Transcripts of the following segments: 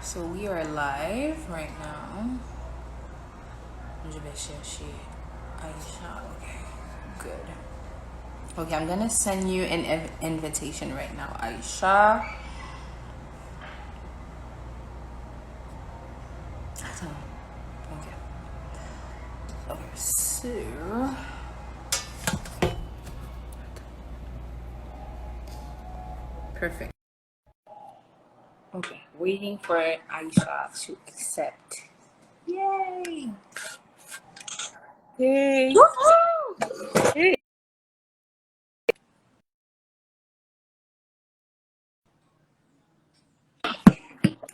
So we are live right now. Je vais chercher Aisha. Okay, good. Okay, I'm gonna send you an invitation right now, Aisha. Attends. Okay. Okay, so perfect. Okay, waiting for Aisha to accept. Yay! Hey. Woohoo! Hey.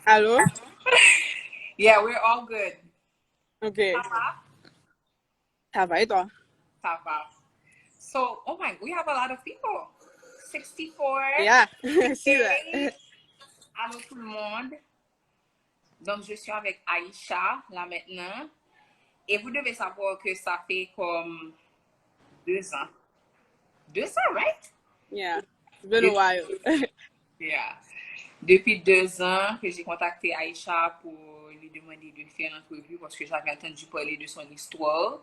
Allô? Yeah, we're all good. Okay. Ça va? Ça va et toi? Ça va. So, oh my, we have a lot of people. 64. Yeah, I see that. Hey, allô tout le monde. Donc, je suis avec Aisha, là maintenant. Et vous devez savoir que ça fait comme 2 ans. 2 ans, right? Yeah, it's been a Depuis, while. yeah. Depuis 2 ans que j'ai contacté Aisha pour lui demander de faire une entrevue parce que j'avais entendu parler de son histoire.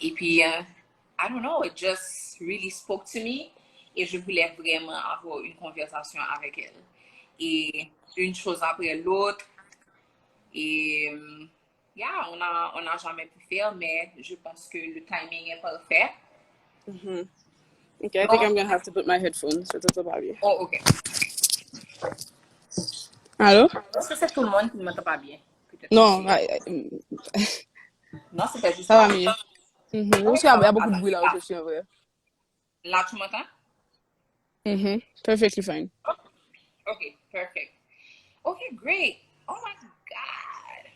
Et puis, I don't know, it just really spoke to me. Et je voulais vraiment avoir une conversation avec elle. Et une chose après l'autre. Et yeah, on a jamais pu faire, mais je pense que le timing est parfait. Okay, I think Donc, I'm gonna have to put my headphones. So that's about it. oh, ok. Allô? Est-ce que c'est tout le monde qui ne m'entend pas bien? Peut-être que Non, c'est. Non, c'était juste ça va moi. mieux. Ok, Parce qu'il y a beaucoup de attends, bruit là où je suis en vrai. là, tu m'entends? Perfectly fine. Ok, perfect. Ok, great. Oh my God.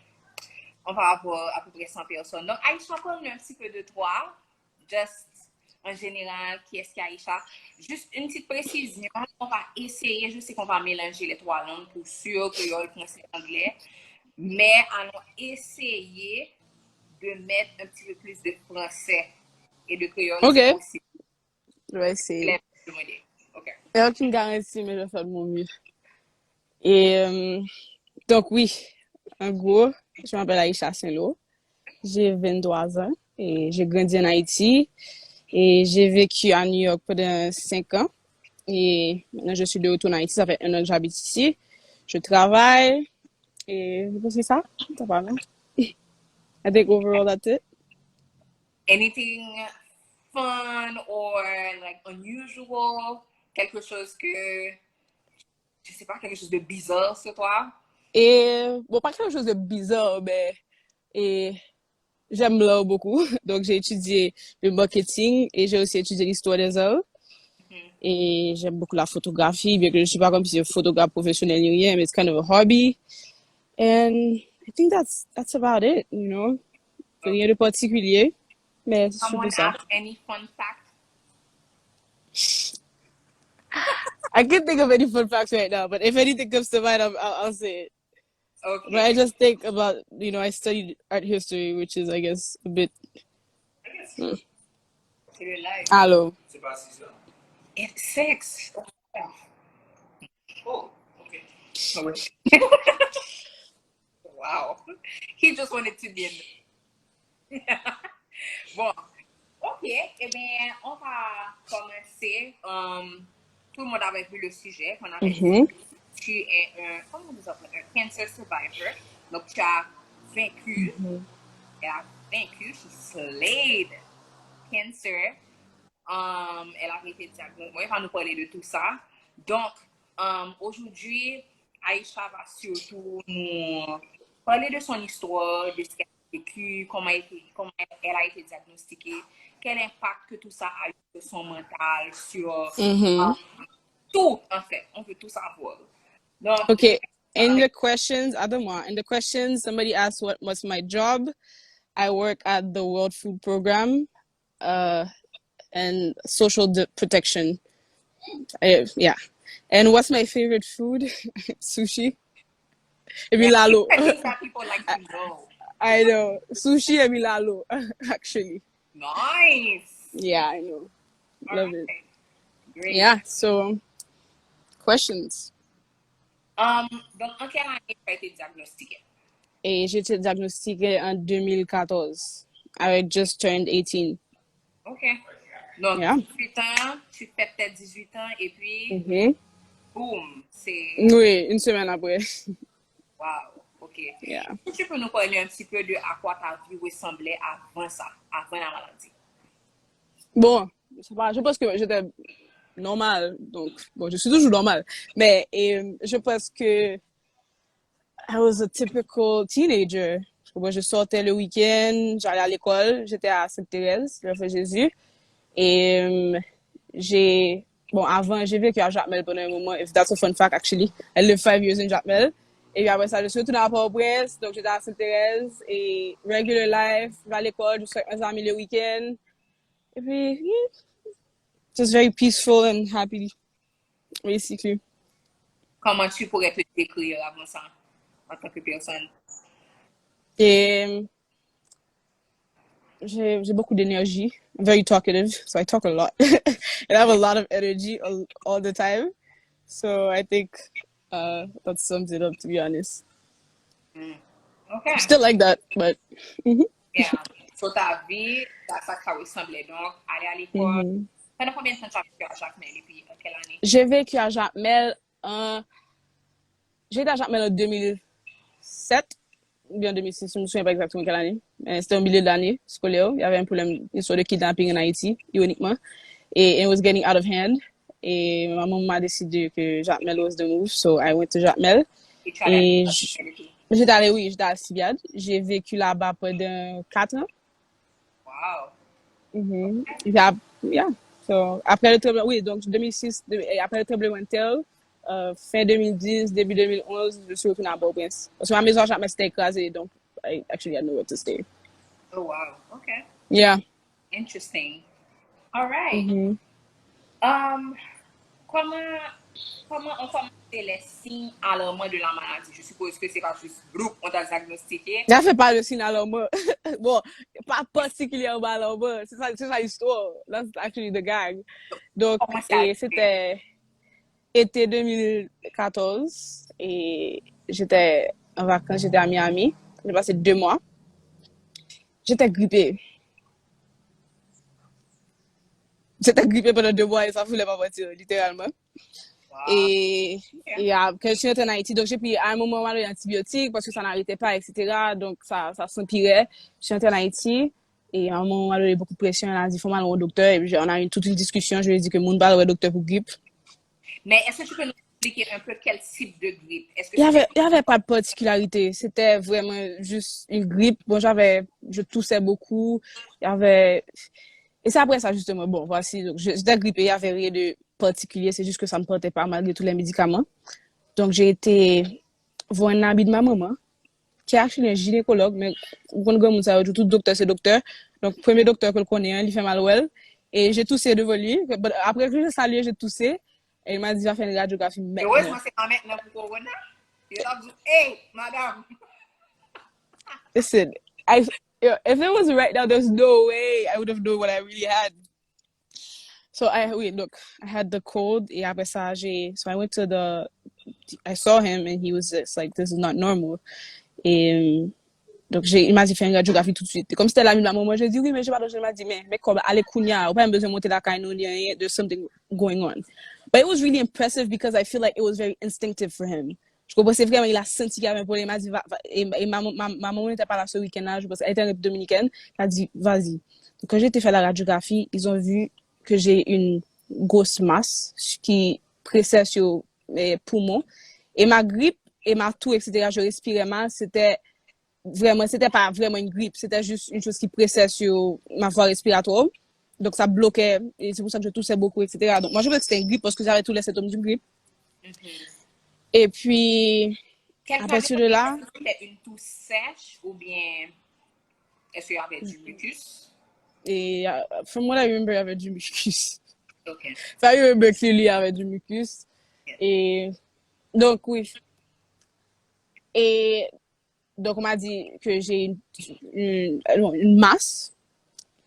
On va avoir à peu près 100 personnes. Donc, Aïcha, parle-nous un petit peu de toi. Just en général, qui est-ce qu'Aïcha? Juste une petite précision. On va essayer, je sais qu'on va mélanger les trois langues pour sûr, créole, français, anglais. Mais allons essayer de mettre un petit peu plus de français et de créole si Ok, possible. je vais essayer. OK. Il n'y a aucune garantie, mais je vais faire de mon mieux. Et donc oui, en gros, je m'appelle Aisha Saint-Lô. J'ai 23 ans et j'ai grandi en Haïti. Et j'ai vécu à New York pendant 5 ans. Et maintenant, je suis de retour en Haïti. Ça fait 1 an que j'habite ici. Je travaille. Et je pense que c'est ça. Ça va, non? I think overall, that's it. Anything fun or like unusual? Quelque chose que, je sais pas, quelque chose de bizarre sur toi? Et bon, pas quelque chose de bizarre, mais et j'aime l'art beaucoup. Donc, j'ai étudié le marketing et j'ai aussi étudié l'histoire des arts. Et j'aime beaucoup la photographie, bien que je ne suis pas comme si un photographe professionnel ni rien, mais it's kind of a hobby. And I think that's about it, you know. Rien de particulier, mais c'est surtout Someone ça. ask any fun fact? I can't think of any fun facts right now, but if anything comes to mind, I'll say it. But I OK. just think about, I studied art history, which is, I guess, a bit. C'est le live. Hello. It's 6. Oh, OK. Oh, wait. Wow. He just wanted to be in. Bon, ok, eh bien, on va commencer. Tout le monde avait vu le sujet qu'on avait dit. Tu es comment on dit ça, un cancer survivor. Donc, tu as vaincu. Elle a vaincu. She slayed cancer. Elle a été diagnostiquée. Elle va nous parler de tout ça. Donc, aujourd'hui, Aïcha va surtout nous parler de son histoire, de ce qu'elle a vécu, comment elle a été diagnostiquée, quel impact que tout ça a eu sur son mental, sur tout, en fait. On veut tout savoir. Donc, Okay. In the questions, somebody asked what's my job. I work at the World Food Program, and protection. Yeah. And what's my favorite food? Sushi. yeah, Lalo. things that people like to know. I know. Sushi and lalo, actually. Nice. Yeah, I know. All Love it. right. Great. Yeah, so questions. Donc, en quelle année tu as été diagnostiqué? Et j'ai été diagnostiquée en 2014. I just turned 18. OK. Donc, Yeah. 18 ans, tu fais peut-être 18 ans et puis, Mhm. boum, c'est... Oui, une semaine après. Waouh, OK. Yeah. Est-ce que tu peux nous parler un petit peu de à quoi ta vie ressemblait avant ça, avant la maladie? Bon, je pense que j'étais normale, donc bon, je suis toujours normale. Mais je pense que I was a typical teenager. Moi, je sortais le week-end, j'allais à l'école, j'étais à Sainte-Thérèse, l'Enfant Jésus. Et bon, avant, j'ai vécu à Jacmel pendant un moment. If that's a fun fact, actually. I lived 5 years in Jacmel. Et puis après ça, je suis retournée à Port-au-Prince, donc j'étais à Sainte-Thérèse et regular life, je vais à l'école, je suis avec mes amis le week-end. Et puis, yeah, just very peaceful and happy, basically. Comment tu pourrais te décrire avant ça, en tant que personne? Et j'ai beaucoup d'énergie. I'm very talkative, so I talk a lot. And I have a lot of energy all the time. So I think that sums it up, to be honest. I'm OK. still like that, but mhm, Yeah. So, ta vie, ça ressemblait donc, aller à l'école. mhm. Pendant combien de temps tu as vécu à Jacmel et puis en quelle année? J'ai vécu à Jacmel j'ai été à Jacmel en 2007 ou bien 2006, je ne me souviens pas exactement quelle année. Mais c'était au milieu de l'année scolaire. Il y avait un problème, une sorte de kidnapping en Haïti, ironiquement. Et it was getting out of hand. Et ma maman m'a décidé que Jacmel was the move, so I went to Jacmel. Et tu allais Et à Jacmel et tout. j'étais allée, oui, j'étais à Sibiad. J'ai vécu là-bas pendant 4 ans. Wow. Mhm. Et puis, yeah. So, après le tremblement, oui, donc 2006, et après le tremblement de terre, fin 2010, début 2011, je suis retournée à Port-au-Prince. Parce que ma maison jamais s'était écrasée, donc I actually had nowhere to stay. Oh, wow. OK. Yeah. Interesting. All right. Mhm. Um, comment, comment ont commencé les signes alarmants de la maladie? Je suppose que c'est pas juste groupe, on t'a diagnostiqué. Ça fait pas de signe alarmant. Bon, pas particulièrement alarmant. C'est ça l'histoire. That's actually the gag. Donc, Comment c'est et arrivé? c'était été 2014 et j'étais en vacances, j'étais à Miami. J'ai passé 2 mois. J'étais grippée. J'étais grippée pendant 2 mois et ça voulait pas partir, littéralement. Wow. Et, OK. et après, je suis rentrée en Haïti. Donc, j'ai pris à un moment un antibiotique parce que ça n'arrêtait pas, etc. Donc, ça s'empirait. Je suis rentrée en Haïti. Et à un moment, il y a eu beaucoup de pression. Elle a dit, il faut mal au docteur. Et puis, on a eu toute une discussion. Je lui ai dit que mon pas le docteur pour grippe. Mais est-ce que tu peux nous expliquer un peu quel type de grippe? Est-ce que c'était... Il y avait pas de particularité. C'était vraiment juste une grippe. Bon, je toussais beaucoup. Il y avait, et c'est après ça, justement. Bon, voici. Donc, j'étais grippée. Il y avait rien de particulier. C'est juste que ça me portait pas malgré tous les médicaments. Donc, j'ai été voir un ami de ma maman, qui est actually un gynécologue, mais quand on tout docteur, c'est docteur. Donc, premier docteur que je connais, il fait mal well. Et j'ai toussé devant lui. Après que j'ai salué, j'ai toussé. Et il m'a dit, va faire une radiographie maintenant. Heureusement, c'est pas maintenant pour Corona. Il a dit, hey, madame. Listen, if it was right now, there's no way I would have known what I really had. So look, I had the cold. Et après ça, so I saw him and he was just like, this is not normal. Et donc, il m'a dit, fais une radiographie tout de suite. Et comme c'était l'ami de ma maman, j'ai dit, oui, mais j'ai pas d'argent. Il m'a dit, mais comme, allez, Kounia, ou pas besoin de monter la caille, there's something going on. But it was really impressive because I feel like it was very instinctive for him. Je comprends, c'est vraiment, il a senti qu'il y avait un problème. Il m'a dit, et ma maman n'était pas là ce week-end-là, je pense, elle était en République dominicaine. Elle a dit, vas-y. Donc, quand j'ai été faire la radiographie, ils ont vu que j'ai une grosse masse qui pressait sur mes poumons. Et ma grippe et ma toux, etc., je respirais mal, c'était pas vraiment une grippe, c'était juste une chose qui pressait sur ma voie respiratoire. Donc, ça bloquait, et c'est pour ça que je toussais beaucoup, etc. Donc, moi, je pensais que c'était une grippe parce que j'avais tous les symptômes d'une grippe. Et puis, à Quelqu'un partir de là, est-ce que c'était une toux sèche ou bien est-ce qu'il y avait du mucus? et from what I remember, il y avait du mucus. OK. Enfin, I remember clearly, il y avait du mucus. Et donc, oui. Et donc, on m'a dit que j'ai une masse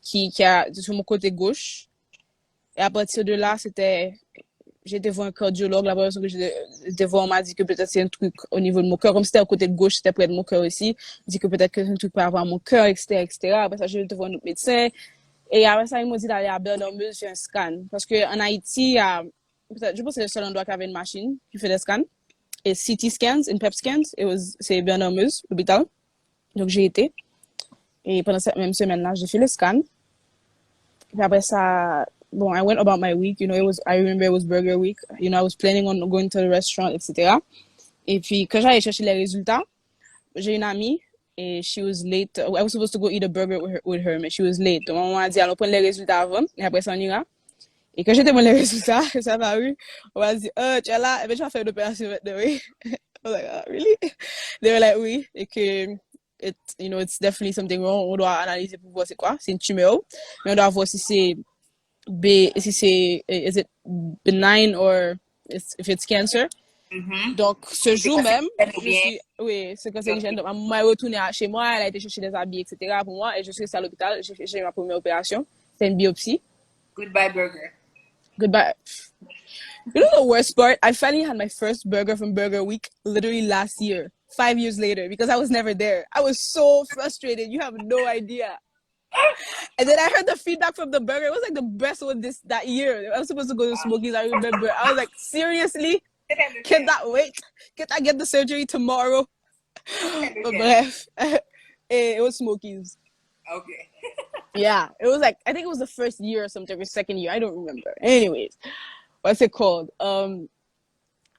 qui a sur mon côté gauche. Et à partir de là, c'était j'étais voir un cardiologue, la première fois que j'étais voir, on m'a dit que peut-être c'est un truc au niveau de mon cœur, comme c'était au côté de gauche, c'était près de mon cœur aussi, on dit que peut-être que c'est un truc par rapport à mon cœur, etc., etc. Après ça, j'ai été voir un autre médecin, et après ça, ils m'ont dit d'aller à Bernormeuse faire un scan, parce que en Haïti, je pense que c'est le seul endroit qui avait une machine qui fait des scans, et CT scans, et PET scans, c'est Bernormeuse, l'hôpital, donc j'ai été, et pendant cette même semaine-là, j'ai fait le scan, et après ça, bon, I went about my week, I remember it was Burger Week, I was planning on going to the restaurant, etc. Et puis, quand j'allais chercher les résultats, j'ai une amie, et she was late. I was supposed to go eat a burger with her, mais she was late. Donc, on m'a dit, allons prendre les résultats avant, et après ça, on ira. Et quand j'ai demandé les résultats, ça va, oui, on m'a dit, tu es là, et bien, tu vas faire une opération maintenant, oui. I was like, oh, really? They were like, oui, et que, it's definitely something wrong. On doit analyser pour voir c'est quoi. C'est une tumeur, mais on doit voir si c'est is it benign or if it's cancer. Donc, ce jour même, oui, c'est cancérigène. Donc, maman est retournée chez moi, elle a été chercher des habits, etc. pour moi, et je suis restée à l'hôpital, j'ai ma première opération. C'était une biopsie. Goodbye burger. Goodbye. You know the worst part? I finally had my first burger from Burger Week literally last year, 5 years later, because I was never there. I was so frustrated. You have no idea. And then I heard the feedback from the burger. It was like the best one that year. I was supposed to go to Smokies, I remember. I was like, seriously? Cannot wait. Can I get the surgery tomorrow? But bref, it was Smokies. Okay. Yeah, it was like, I think it was the first year or something, or second year. I don't remember. Anyways, what's it called?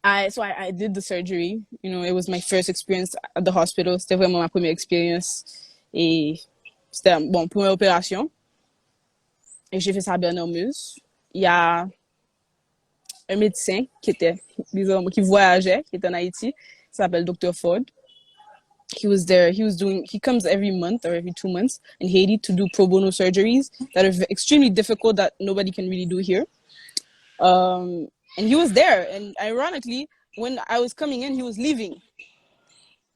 I did the surgery. It was my first experience at the hospital. C'était vraiment ma première expérience. Et c'était bon, première opération. Et j'ai fait ça à Bernormeuse. Il y a un médecin qui voyageait, qui était en Haïti. Il s'appelle Dr. Ford. He was there. He comes every month or every 2 months in Haiti to do pro bono surgeries that are extremely difficult that nobody can really do here. And he was there. And ironically, when I was coming in, he was leaving.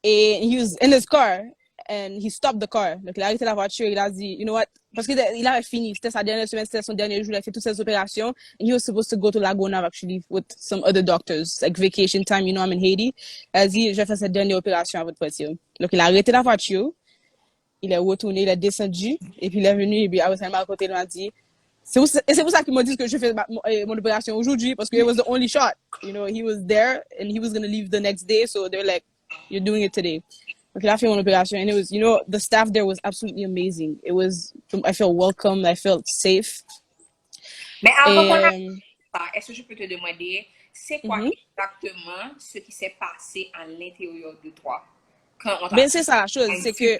And he was in his car. And he stopped the car. Donc, il a arrêté la voiture. Il a dit, you know what? Parce qu'il avait fini. C'était sa dernière semaine. C'était son dernier jour. Il a fait toutes ses opérations. And he was supposed to go to Laguna actually with some other doctors. Like vacation time. I'm in Haiti. Il a dit, je vais faire cette dernière opération avant de partir. Donc, il a arrêté la voiture. Il est retourné. Il est descendu. Et puis, il est venu. Et puis, à côté, il m'a dit, c'est pour ça qu'il m'a dit que je fais mon opération aujourd'hui. Parce que it was the only shot. He was there. And he was going to leave the next day. So, they're like, you're doing it today. Donc, il a fait mon opération. And it was, the staff there was absolutely amazing. I felt welcome. I felt safe. Mais avant qu'on a ça, est-ce que je peux te demander, c'est quoi exactement ce qui s'est passé à l'intérieur de toi? Ben, c'est ça la chose. C'est que...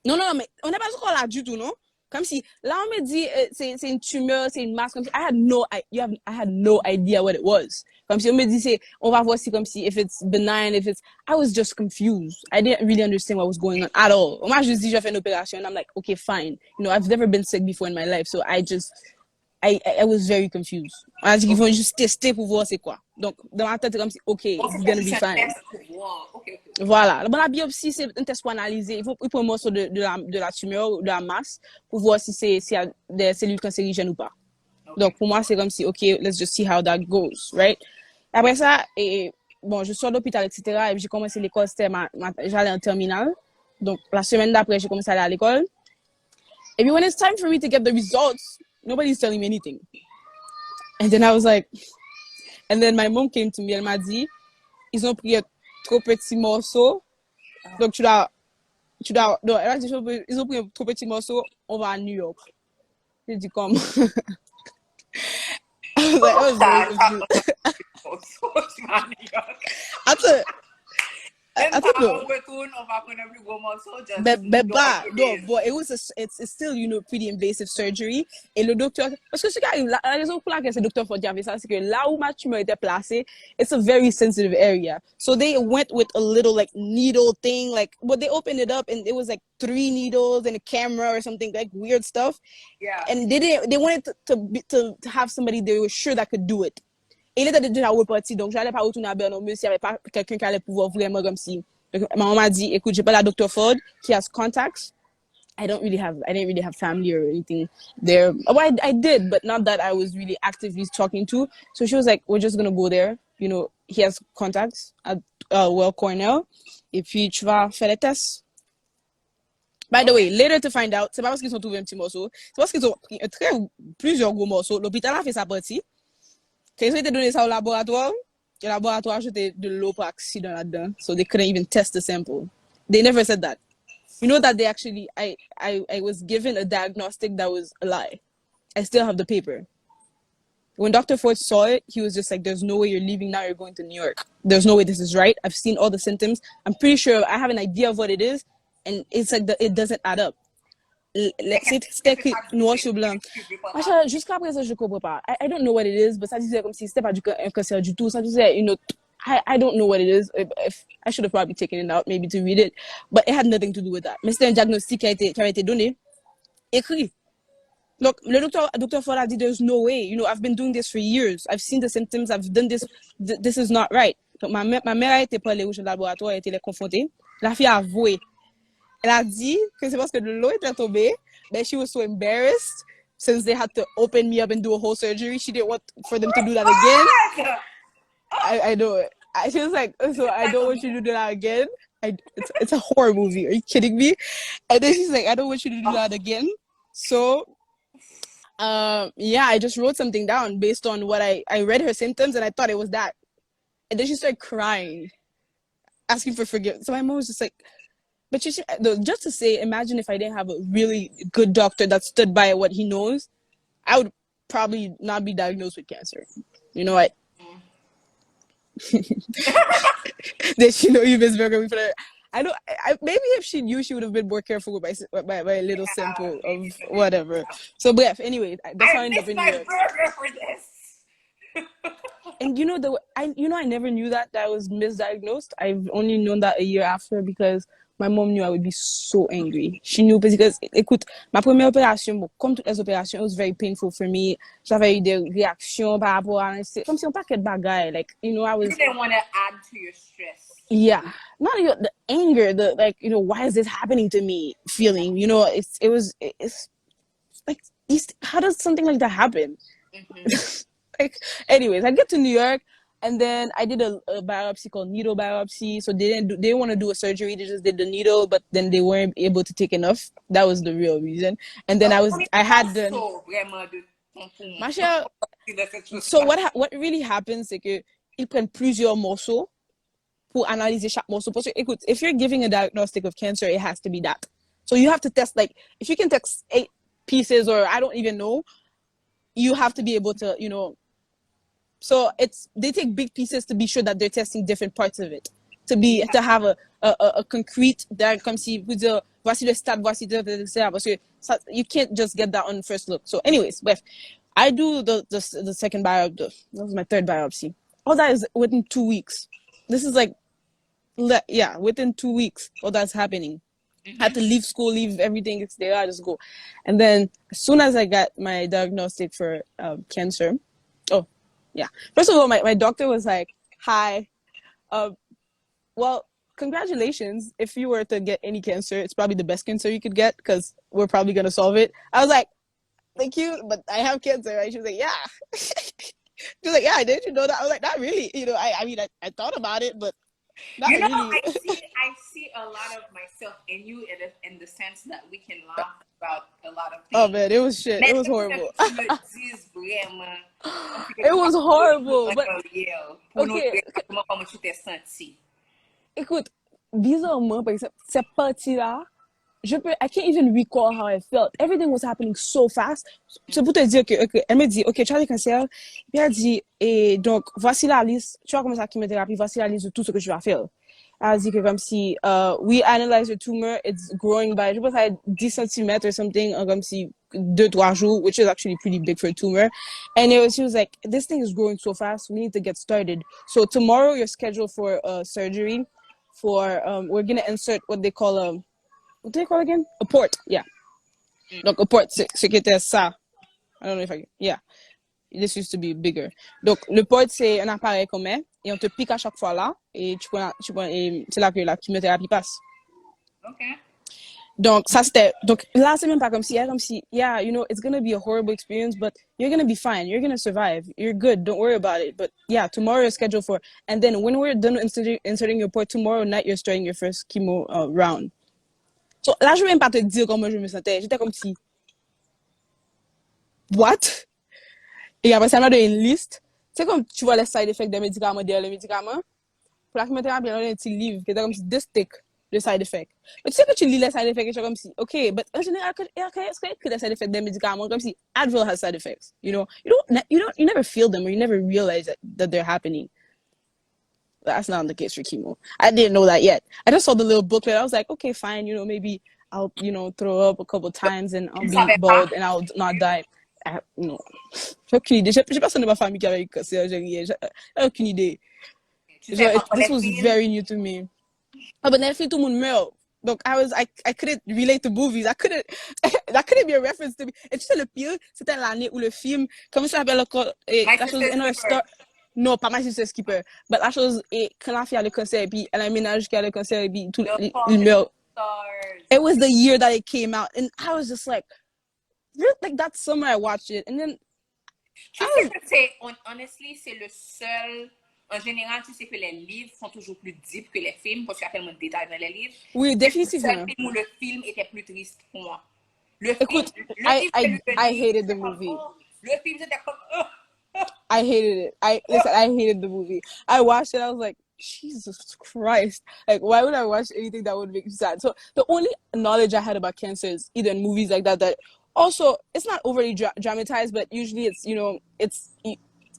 Non, mais on n'est pas encore là du tout, non? Comme si, là, on me dit, c'est une tumeur, c'est une masse, comme si, I had no idea what it was. Comme si on me dit, on va voir si, comme si, if it's benign, I was just confused. I didn't really understand what was going on at all. On m'a juste dit, je vais faire une opération, and I'm like, okay, fine. I've never been sick before in my life, so I was very confused. On a dit qu'ils vont juste tester pour voir c'est quoi. Donc, dans ma tête, c'est comme si, okay, it's gonna be fine. Okay. Voilà. Bon, la biopsie, c'est un test pour analyser. Il faut prendre un morceau de la tumeur ou de la masse pour voir s'il y a des cellules cancérigènes ou pas. Okay. Donc, pour moi, c'est comme si, OK, let's just see how that goes, right? Après ça, je sors de l'hôpital, etc. Et puis, j'ai commencé l'école, j'allais en terminale. Donc, la semaine d'après, j'ai commencé à aller à l'école. Et puis, when it's time for me to get the results, nobody's telling me anything. And then I was like... And then my mom came to me, elle m'a dit, ils ont pris un trop petit morceau. Donc, elle m'a dit, ils ont pris un trop petit morceau, on va à New York. J'ai dit, comme. I was very confused. Attends, no. But it's still, pretty invasive surgery. Et le docteur, parce que ce qui arrive, la raison pour laquelle c'est le docteur Ford qui a fait ça, c'est que là où ma tumeur était placée, it's a very sensitive area. So they went with a little, needle thing, but they opened it up and it was 3 needles and a camera or something, weird stuff. Yeah. And they wanted to have somebody they were sure that could do it. Et il était déjà reparti, donc j'allais pas retourner à Bernormeuse s'il n'y avait pas quelqu'un qui allait pouvoir vraiment comme si. Donc, maman m'a dit, écoute, j'ai pas la Dr. Ford qui has contacts I didn't really have family or anything there. Well, I did, but not that I was really actively talking to. So she was like, we're just gonna go there. You know, he has contacts at Well Cornell. Et puis tu vas faire les tests. By the way, later to find out, c'est pas parce qu'ils ont trouvé un petit morceau, c'est parce qu'ils ont pris plusieurs gros morceaux. L'hôpital a fait sa partie. Quand ils ont été donné ça au laboratoire, le laboratoire a ajouté de l'eau pour accident là-dedans. So they couldn't even test the sample. They never said that. You know that they actually, I was given a diagnostic that was a lie. I still have the paper. When Dr. Ford saw it, he was just like, there's no way you're leaving now, you're going to New York. There's no way this is right. I've seen all the symptoms. I'm pretty sure I have an idea of what it is, and it's like, it doesn't add up. C'était écrit noir sur blanc. Jusqu'à présent, je comprends pas. I don't know what it is, but ça disait comme si c'était pas un cancer du tout. Ça disait, you know, I don't know what it is. If I should have probably taken it out, maybe to read it, but it had nothing to do with that. Mais c'était un diagnostic qui avait été donné, écrit. Look, le docteur Ford a dit, there's no way. You know, I've been doing this for years. I've seen the symptoms. I've done this. This is not right. Donc, ma mère a été pour aller au laboratoire, elle a été les confrontée. La fille a avoué. Elle a dit que c'est parce que de l'eau était tombée, that she was so embarrassed since they had to open me up and do a whole surgery. She didn't want for them to do that again. I know it. She was like, so I don't want you to do that again. It's a horror movie. Are you kidding me? And then she's like, I don't want you to do that again. So, yeah, I just wrote something down based on what I read her symptoms and I thought it was that. And then she started crying, asking for forgiveness. So my mom was just like, but you should, just to say, imagine if I didn't have a really good doctor that stood by what he knows, I would probably not be diagnosed with cancer. You know what? Did she know you Miss Burger? Maybe if she knew, she would have been more careful with my little sample of whatever. So, but yeah, anyway, that's how I ended up in New York. Burger for this. And you know I never knew that I was misdiagnosed. I've only known that a year after because my mom knew I would be so angry. She knew because, écoute, ma première opération, bon, comme toutes les opérations, it was very painful for me. J'avais eu des réactions par rapport à, comme si on paquet de bagaille. Like, you know, I was. You didn't want to add to your stress. Yeah, not even the anger, the like, you know, why is this happening to me? Feeling, you know, it's like, how does something like that happen? Mm-hmm. Like, anyways, I get to New York. And then I did a biopsy called needle biopsy. So they didn't want to do a surgery. They just did the needle, but then they weren't able to take enough. That was the real reason. And then I had the. So what really happens, c'est que ils prennent plusieurs morceaux pour analyser chaque morceau. Parce que, écoute, if you're giving a diagnostic of cancer, it has to be that. So you have to test, like, if you can test 8 pieces or I don't even know, you have to be able to, you know. So they take big pieces to be sure that they're testing different parts of it. To have a concrete, comme si vous dire, voici le stade, voici etc. Parce que you can't just get that on first look. So anyways, but I do the second biopsy. That was my third biopsy. All that is within 2 weeks. This is like, yeah, within 2 weeks, all that's happening. Mm-hmm. I had to leave school, leave everything. It's there, I just go. And then as soon as I got my diagnostic for cancer, yeah. First of all, my doctor was like, hi, well, congratulations. If you were to get any cancer, it's probably the best cancer you could get because we're probably going to solve it. I was like, thank you, but I have cancer. Right? She was like, yeah. She was like, yeah, didn't you know that? I was like, not really. You know, I mean, I thought about it, but not you know, really. I see a lot of myself in you in the sense that we can laugh about a lot of things. Oh, man, it was shit. It was horrible. It was horrible. But, okay. Écoute, bizarrement, par exemple, cette partie-là, I can't even recall how I felt. Everything was happening so fast. C'est pour te dire que, elle me dit, ok, tu as des cancers. Puis elle dit, et donc, voici la liste. Tu vas commencer la chimiothérapie, voici la liste de tout ce que tu vas faire. Elle dit que comme si, we analyze your tumor, it's growing by, je pense, 10 cm or something, comme si 2-3 jours, which is actually pretty big for a tumor. And she was like, this thing is growing so fast, we need to get started. So tomorrow you're scheduled for surgery for, we're going to insert what they call what do they call it again? A port, yeah. Donc, a port, c'est ce qui était ça. I don't know if yeah. This used to be bigger. Donc, le port, c'est un appareil qu'on met et on te pique à chaque fois là et c'est là que la chimiothérapie passe. Okay. Donc, ça c'était. Donc, là, c'est même pas comme si, yeah, you know, it's gonna be a horrible experience, but you're gonna be fine. You're gonna survive. You're good. Don't worry about it. But yeah, tomorrow is scheduled for. And then when we're done inserting your port, tomorrow night, you're starting your first chemo round. So, là, je vais même pas te dire comment je me sentais. J'étais comme si, what? Et après, ça m'a donné une liste. C'est comme tu vois les side effects des médicaments, derrière les médicaments. Pour la chimiothérapie, il y a un petit livre qui était comme si, this thick, le side effect. Mais tu sais que tu lis les side effects et tu es comme si, ok, but en général, est-ce que les side effects des médicaments, comme si Advil has side effects, you know? You never feel them or you never realize that they're happening. That's not the case for chemo. I didn't know that yet. I just saw the little booklet. I was like, okay, fine, you know, maybe I'll, you know, throw up a couple times and I'll Je ne be savais pas. bald and I'll not die. No. J'ai aucune idée. J'ai personne de ma famille qui avait eu cancer. J'ai aucune idée. Tu sais, entre This les was films, very new to me. Oh, but Netflix tout le monde meurt. Donc, I couldn't relate to movies. That couldn't be a reference to me. Et tu sais, le pire, c'était l'année où le film, comment ça s'appelle encore, My la chose, Sister's Another Keeper. Star, non, pas My Sister's Keeper, but la chose, et quand la fille a le cancer, et puis elle a un ménage qui a le cancer, et puis tout, The il Fault in meurt. Our Stars. It was the year that it came out, and I was just like that summer I watched it, and then Tu sais que c'est, honestly, c'est le seul. En général, tu sais que les livres sont toujours plus deep que les films parce qu'il y a tellement de détails dans les livres. oui, C'est le seul définitivement. film où le film était plus triste pour moi. Le film, Écoute, le livre, c'est le I livre, hated the c'est comme, movie. oh, le film, c'était comme, oh. I hated it. I hated the movie. I watched it. I was like, Jesus Christ! Like, why would I watch anything that would make me sad? So the only knowledge I had about cancer is either in movies like that. That also it's not overly dramatized, but usually it's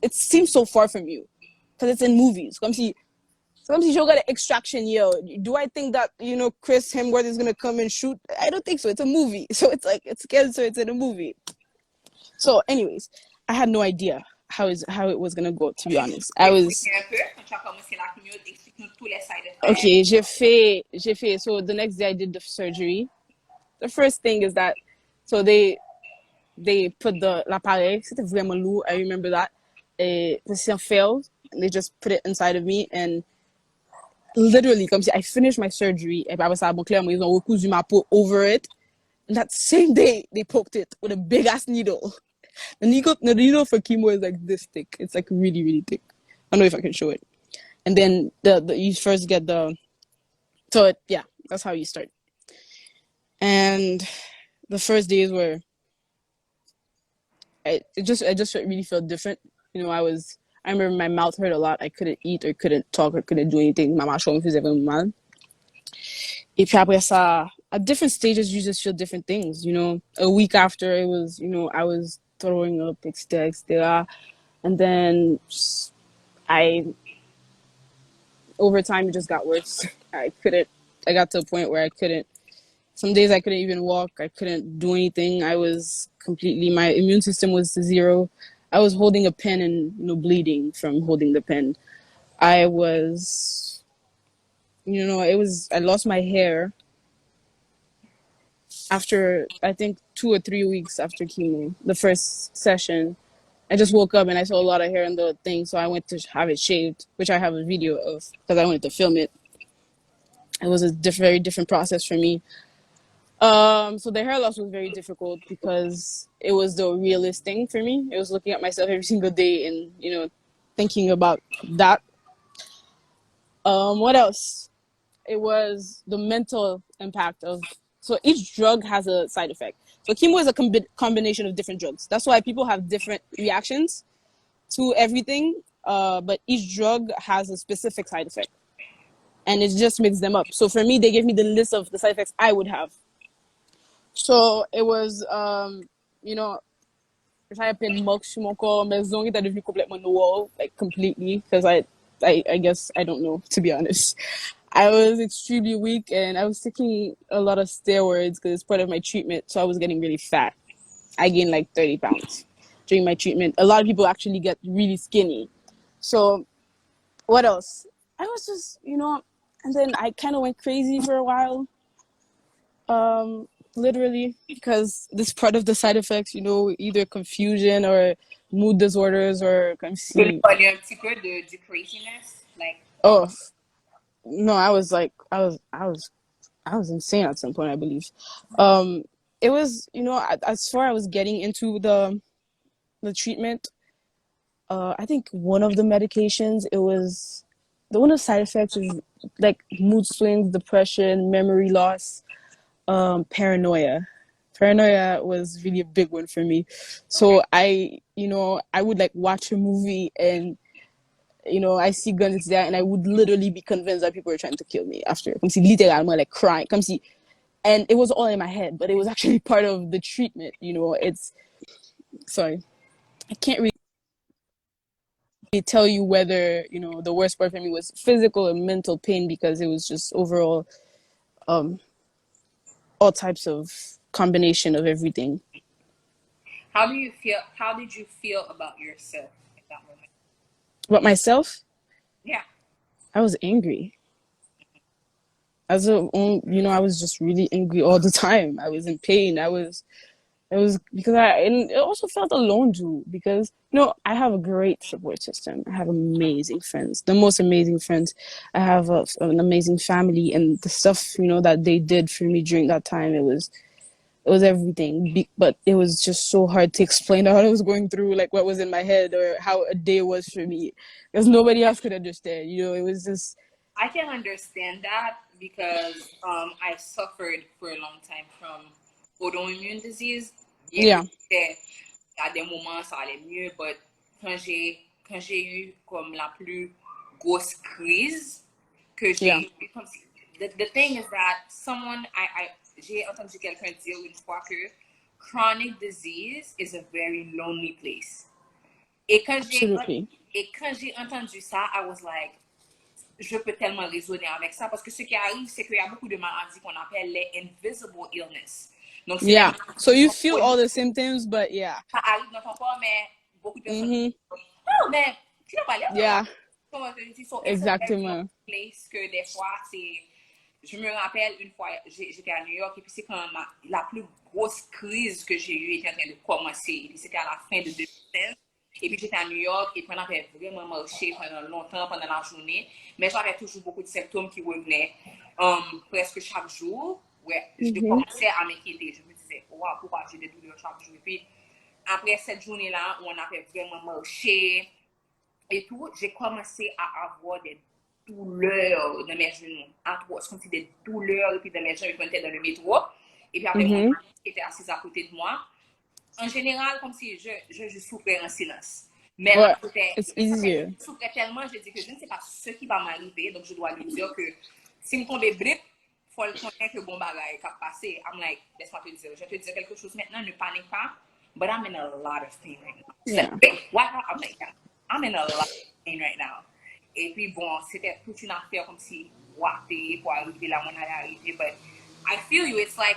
it seems so far from you because it's in movies. Come see. Some you got an extraction, yo. Do I think that Chris Hemsworth is gonna come and shoot? I don't think so. It's a movie, so it's like it's cancer. It's in a movie. So, anyways, I had no idea how it was gonna go. To be honest, I was Expliquez un peu, quand tu as commencé la chimio, explique-nous tous les side effects. okay. J'ai fait. So the next day I did the surgery. The first thing is that, so they put the l'appareil. C'était vraiment lourd. I remember that. Et the patient failed. And they just put it inside of me and literally, comme si I finished my surgery. Et puis après ça, bon, clairement, ils ont recousu ma peau over it. And that same day, they poked it with a big ass needle. The needle for chemo is like this thick. It's like really, really thick. I don't know if I can show it. And then you first get yeah, that's how you start. And the first days were, I just really felt different. I remember my mouth hurt a lot. I couldn't eat or couldn't talk or couldn't do anything. Ma mâchoire me faisait vraiment mal. Et puis après ça, at different stages, you just feel different things. A week after it was, I was throwing up, etc., etc. And then over time, it just got worse. I got to a point where some days I couldn't even walk. I couldn't do anything. My immune system was to zero. I was holding a pen and, bleeding from holding the pen. I lost my hair after, I think, 2 or 3 weeks after chemo, the first session. I just woke up and I saw a lot of hair in the thing, so I went to have it shaved, which I have a video of because I wanted to film it. It was a very different process for me. So the hair loss was very difficult because it was the realist thing for me. It was looking at myself every single day and, thinking about that. What else? It was the mental impact so each drug has a side effect. So chemo is a combination of different drugs. That's why people have different reactions to everything. But each drug has a specific side effect. And it just mixes them up. So for me, they gave me the list of the side effects I would have. So it was, j'avais plein de marques sur mon corps. Mes ongles étaient devenus complètement noirs, like completely, because I guess, I don't know, to be honest. I was extremely weak and I was taking a lot of steroids because it's part of my treatment. So I was getting really fat. I gained like 30 pounds during my treatment. A lot of people actually get really skinny. So what else? I was just, and then I kind of went crazy for a while. Literally, because this part of the side effects, either confusion or mood disorders or comme Tu peux nous si. parler un petit peu du craziness? Like, Oh, no, I was I was insane at some point, I believe. It was, as far I was getting into the treatment, I think one of the medications, it was the one of the side effects was like mood swings, depression, memory loss, paranoia. Paranoia was really a big one for me. Okay. So I would like watch a movie and I see guns it's there and I would literally be convinced that people were trying to kill me after. Comme si littéralement like crying. Comme si, and it was all in my head, but it was actually part of the treatment. It's sorry. I can't really tell you whether the worst part for me was physical or mental pain because it was just overall um all types of combination of everything. How do you feel? How did you feel about yourself at that moment? But myself, Yeah. I was angry. I was just really angry all the time. I was in pain. It was because and it also felt alone too because I have a great support system. I have amazing friends, the most amazing friends. I have an amazing family, and the stuff that they did for me during that time, it was everything. But it was just so hard to explain what I was going through, like what was in my head or how a day was for me, because nobody else could understand. It was just I can understand that because I suffered for a long time from autoimmune disease. Bien que yeah, à des moments ça allait mieux, but quand j'ai eu comme la plus grosse crise que yeah, j'ai eu, comme si, the thing is that j'ai entendu quelqu'un dire une fois que chronic disease is a very lonely place. Et quand j'ai absolutely, et quand j'ai entendu ça, I was like, je peux tellement raisonner avec ça parce que ce qui arrive, c'est qu'il y a beaucoup de maladies qu'on appelle les invisible illness. Donc, c'est des yeah. maladies So qui you sont feel connues, all the symptoms, but yeah, ça arrive dans ton corps, mais beaucoup de personnes mm-hmm. oh, mais tu n'as pas l'air de Yeah, comment te dire, so, it's a very long exactement. place que des fois, c'est. Je me rappelle une fois, j'étais à New York et puis c'est quand la plus grosse crise que j'ai eue était en train de commencer. Et puis c'était à la fin de 2016. Et puis j'étais à New York et puis on avait vraiment marché pendant longtemps, pendant la journée. Mais j'avais toujours beaucoup de symptômes qui revenaient presque chaque jour. Ouais, je Mm-hmm. commençais à m'inquiéter. Je me disais, wow, pourquoi j'ai des douleurs chaque jour? Et puis après cette journée-là, où on avait vraiment marché et tout, j'ai commencé à avoir des douleurs dans mes genoux. C'est comme si des douleurs, et puis dans mes genoux, quand j'étais dans le métro. Et puis après, mon Mm-hmm. mari qui était assis à côté de moi. En général, comme si je souffrais en silence. Mais là, Ouais, it's easier. je souffrais tellement, je dis que je ne sais pas ce qui va m'arriver, donc je dois lui dire que si me tombe brip, il faut le connaître que bon bagage qui a passé. I'm like, laisse-moi te dire, je vais te dire quelque chose maintenant, ne panique pas. But I'm in a lot of pain right now. She's Yeah. like, wait, what? I'm like, yeah, I'm in a lot of pain right now. Et puis bon, c'était toute une affaire comme si, ouaté, pour arriver là, on allait arriver. But I feel you, it's like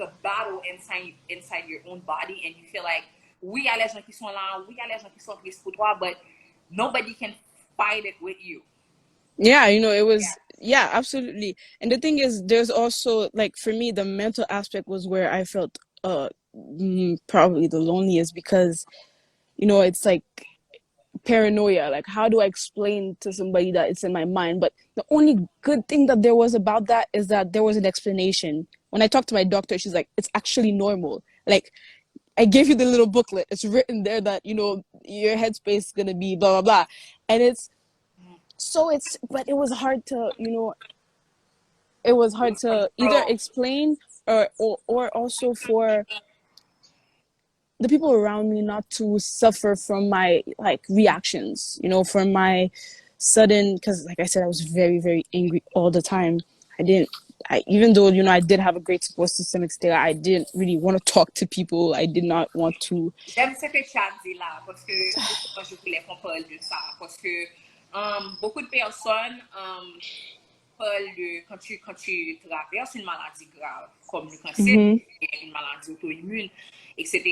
a battle inside your own body, and you feel like oui, il y a les gens qui sont là, oui, il y a les gens qui sont tristes pour toi, but nobody can fight it with you. Yeah, it Yeah. was, yeah, absolutely. And the thing is, there's also, like, for me, the mental aspect was where I felt probably the loneliest because, it's like paranoia. Like, how do I explain to somebody that it's in my mind? But the only good thing that there was about that is that there was an explanation. When I talked to my doctor, she's like, it's actually normal. Like, I gave you the little booklet. It's written there that, your headspace is going to be blah, blah, blah. And but it was hard to, it was hard to either Control. explain or also for the people around me not to suffer from my like reactions, from my sudden, because like I said, I was very, very angry all the time. Even though, I did have a great support system, etc., I didn't really want to talk to people. I did not want to. J'aime ce que tu as dit là, parce que justement, je voulais qu'on parle de ça, parce que beaucoup de personnes parlent de quand tu traverses une maladie grave, comme le cancer, Mm-hmm. une maladie auto-immune, etc.,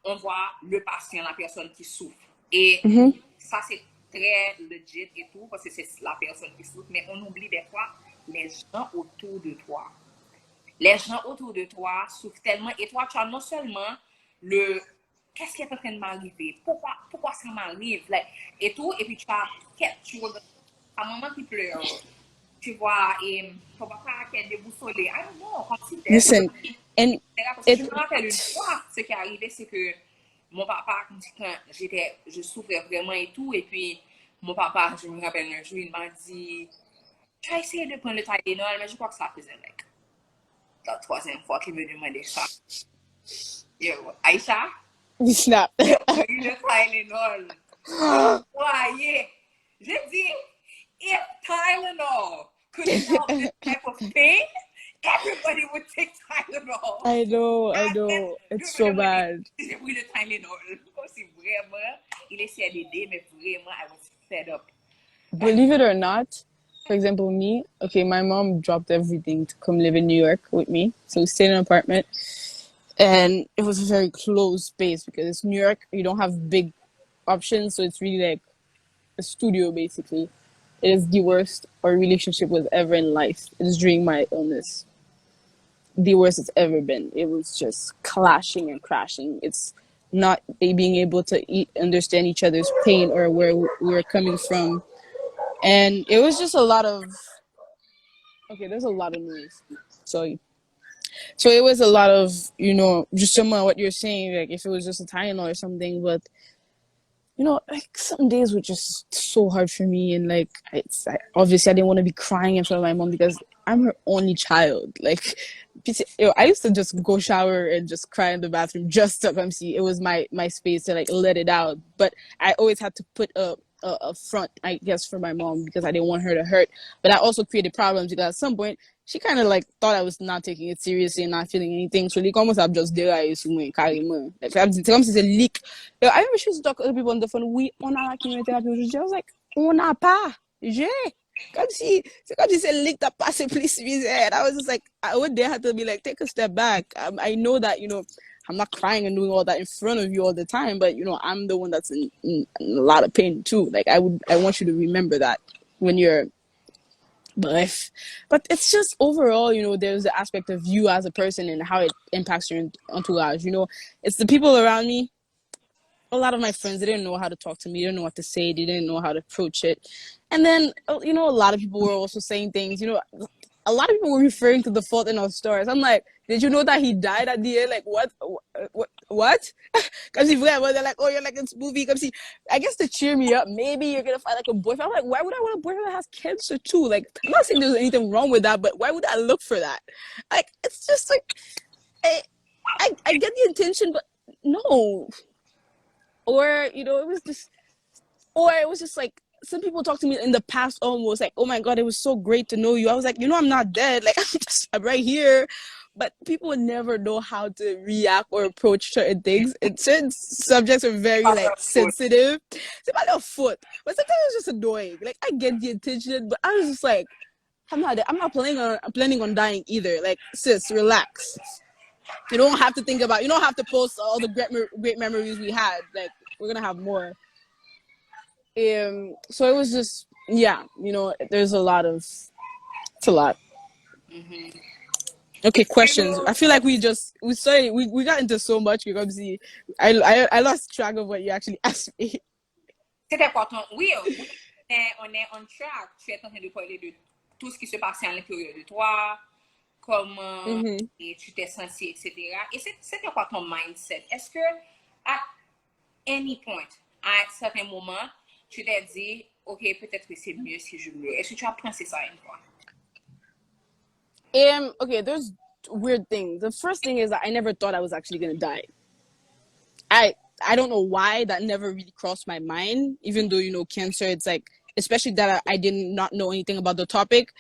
on voit le patient, la personne qui souffre. Et Mm-hmm. ça, c'est très legit et tout, parce que c'est la personne qui souffre, mais on oublie des fois les gens autour de toi. Les gens autour de toi souffrent tellement, et toi, tu as non seulement le qu'est-ce qui est en train de m'arriver, pourquoi ça m'arrive, like, et tout, et puis tu as maman qui pleure, tu vois, et ton papa qui est déboussolé. I don't know, considère. Listen, and Parce que je it, me rappelle une fois, ce qui est arrivé, c'est que mon papa, quand je souffrais vraiment et tout, et puis mon papa, je me rappelle un jour, il m'a dit, tu as essayé de prendre le Tylenol, mais je crois que ça faisait like, la troisième fois qu'il me demandait ça. Yo, Aisha, snap. j'ai pris le Tylenol. Voyez, j'ai dit, if Tylenol could help this type of pain, everybody would take Tylenol. I know. It's so bad. J'ai pris le Tylenol. Comme si vraiment, il essayait d'aider, mais vraiment, I was fed up. Believe it or not, for example, me, okay, my mom dropped everything to come live in New York with me. So we stayed in an apartment. And it was a very closed space because New York, you don't have big options. So it's really like a studio, basically. It is the worst our relationship was ever in life. It is during my illness. The worst it's ever been. It was just clashing and crashing. It's not being able to understand each other's pain or where we're coming from. And it was just a lot of, okay, there's a lot of noise. So it was a lot of, just some of what you're saying, like if it was just a Tylenol or something, but like some days were just so hard for me, and like obviously I didn't want to be crying in front of my mom because I'm her only child. Like, I used to just go shower and just cry in the bathroom just to come see. It was my space to like let it out, but I always had to put a front, I guess, for my mom because I didn't want her to hurt. But I also created problems because at some point she kind of like thought I was not taking it seriously and not feeling anything. So like almost I'm just there. I carrément. Like c'est comme si c'est leak. I remember she used to talk to other people on the phone. Oui, on a la chimiothérapie aujourd'hui. I was like, on n'a pas. J'ai. C'est comme si c'est leak t'as passé plus misère. And I was just like, I would there have to be like, take a step back. I know that I'm not crying and doing all that in front of you all the time, but I'm the one that's in a lot of pain too. Like I want you to remember that when you're. But it's just overall, there's the aspect of you as a person and how it impacts your entourage. It's the people around me. A lot of my friends, they didn't know how to talk to me. They didn't know what to say. They didn't know how to approach it. And then, a lot of people were also saying things, a lot of people were referring to the fault in our stars. I'm like, did you know that he died at the end? Like, what? Because they're like, oh, you're like in this movie. I guess to cheer me up, maybe you're going to find like a boyfriend. I'm like, why would I want a boyfriend that has cancer too? Like, I'm not saying there's anything wrong with that, but why would I look for that? Like, it's just like, I get the intention, but no. Or, it was just like, some people talk to me in the past almost like, oh my God, it was so great to know you. I was like, I'm not dead. Like, I'm right here. But people would never know how to react or approach certain things. And certain subjects are very like sensitive. It's about their foot. But sometimes it's just annoying. Like, I get the attention, but I was just like, I'm not planning on dying either. Like, sis, relax. You don't have to think about, you don't have to post all the great memories we had. Like, we're going to have more. So it was just, there's a lot. Mm-hmm. Okay, questions. I feel like we got into so much because I lost track of what you actually asked me. C'est important. Oui, on est on track. Tu es en train de parler de tout ce qui se passait à l'intérieur de toi, comment tu t'es senti, etc. Et c'était quoi ton mindset? Est-ce que at any point, à un certain moment, tu t'es dit, ok, peut-être que c'est mieux si je meurs. Est-ce que tu as pensé ça une fois? Okay, there's weird things. The first thing is that I never thought I was actually gonna die. I don't know why that never really crossed my mind, even though cancer, it's like, especially that I did not know anything about the topic.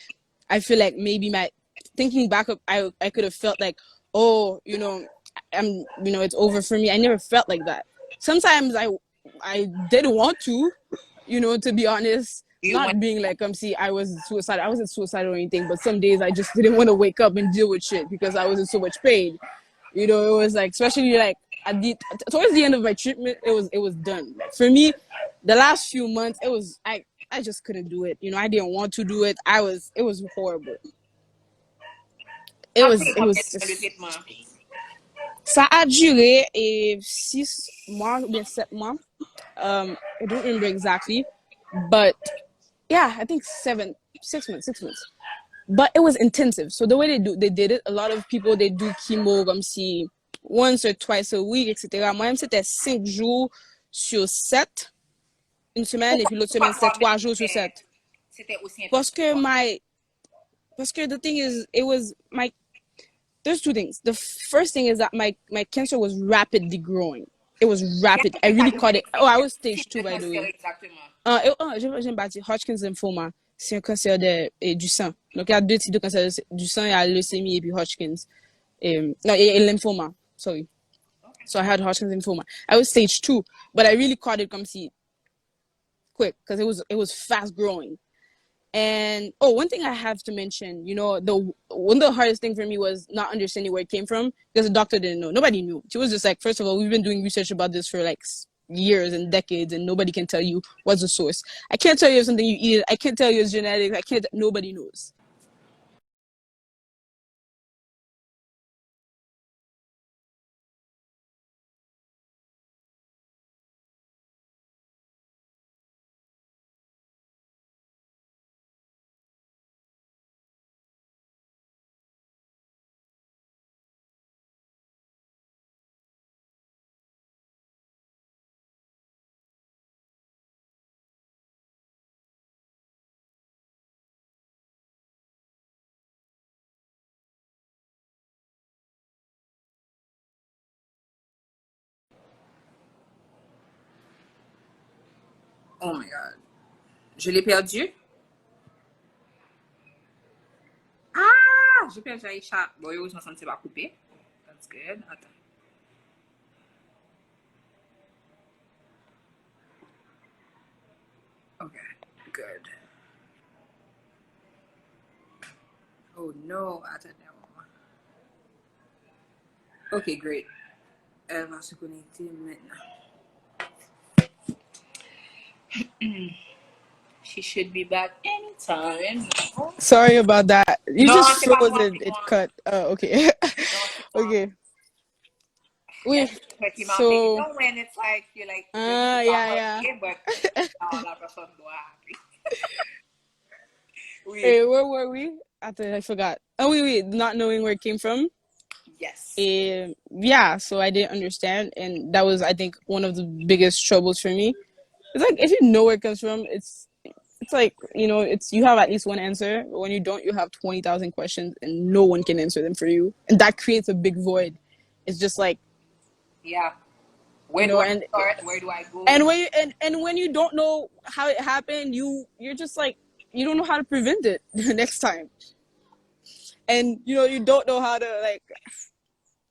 I feel like maybe thinking back up, I could have felt like, oh, I'm it's over for me. I never felt like that. Sometimes I didn't want to be honest. Not being like, I wasn't suicidal or anything, but some days I just didn't want to wake up and deal with shit because I was in so much pain. It was like, especially like towards the end of my treatment, it was done. Like, for me, the last few months, it was, I just couldn't do it. I didn't want to do it. It was horrible. It was ça a duré 6 mois ou bien 7 mois. I don't remember exactly, but yeah, I think 7 6 months. But it was intensive. So the way they did it, a lot of people, they do chemo comme si once or twice a week, etc. Moi-même, c'était 5 jours sur 7, une semaine, et puis l'autre semaine, c'était 3 jours sur 7. C'était aussi Parce intensif. que the thing is, it was my, there's two things. The first thing is that my cancer was rapidly growing. It was rapid. I really caught it. Oh, I was stage 2, by the way. J'ai bâti Hodgkin's lymphoma. C'est un cancer du sang. Donc, il y a 2 types de cancer du sang. Il y a leucémie et puis Hodgkin's. No, et lymphoma. Sorry. So I had Hodgkin's lymphoma. I was stage 2, but I really caught it comme si quick because it was fast growing. And one thing I have to mention, one of the hardest thing for me was not understanding where it came from because the doctor didn't know. Nobody knew. She was just like, first of all, we've been doing research about this for like years and decades, and nobody can tell you what's the source. I can't tell you if something you eat. I can't tell you it's genetics. Nobody knows. Oh my God. Je l'ai perdu. Ah! J'ai perdu Aisha. Bon, heureusement, ça ne s'est pas coupé. That's good. Attends. Okay, good. Oh no, attends. Okay, great. Elle va se connecter maintenant. She should be back anytime. Sorry about that. You No, just c'est pas froze moi, and c'est it moi. cut. Okay. Non, c'est moi. Okay. Oui. But you So, know when it's like you're like yeah. but la personne doit Oui. Hey, where were we? I forgot. Oh, wait, not knowing where it came from. Yes. Yeah, so I didn't understand, and that was, I think, one of the biggest troubles for me. It's like if you know where it comes from, it's like it's you have at least one answer, but when you don't, you have 20,000 questions, and no one can answer them for you, and that creates a big void. It's just like yeah. Where do I start? Where do I go? And when you don't know how it happened, you're just like you don't know how to prevent it the next time, and you don't know how to like.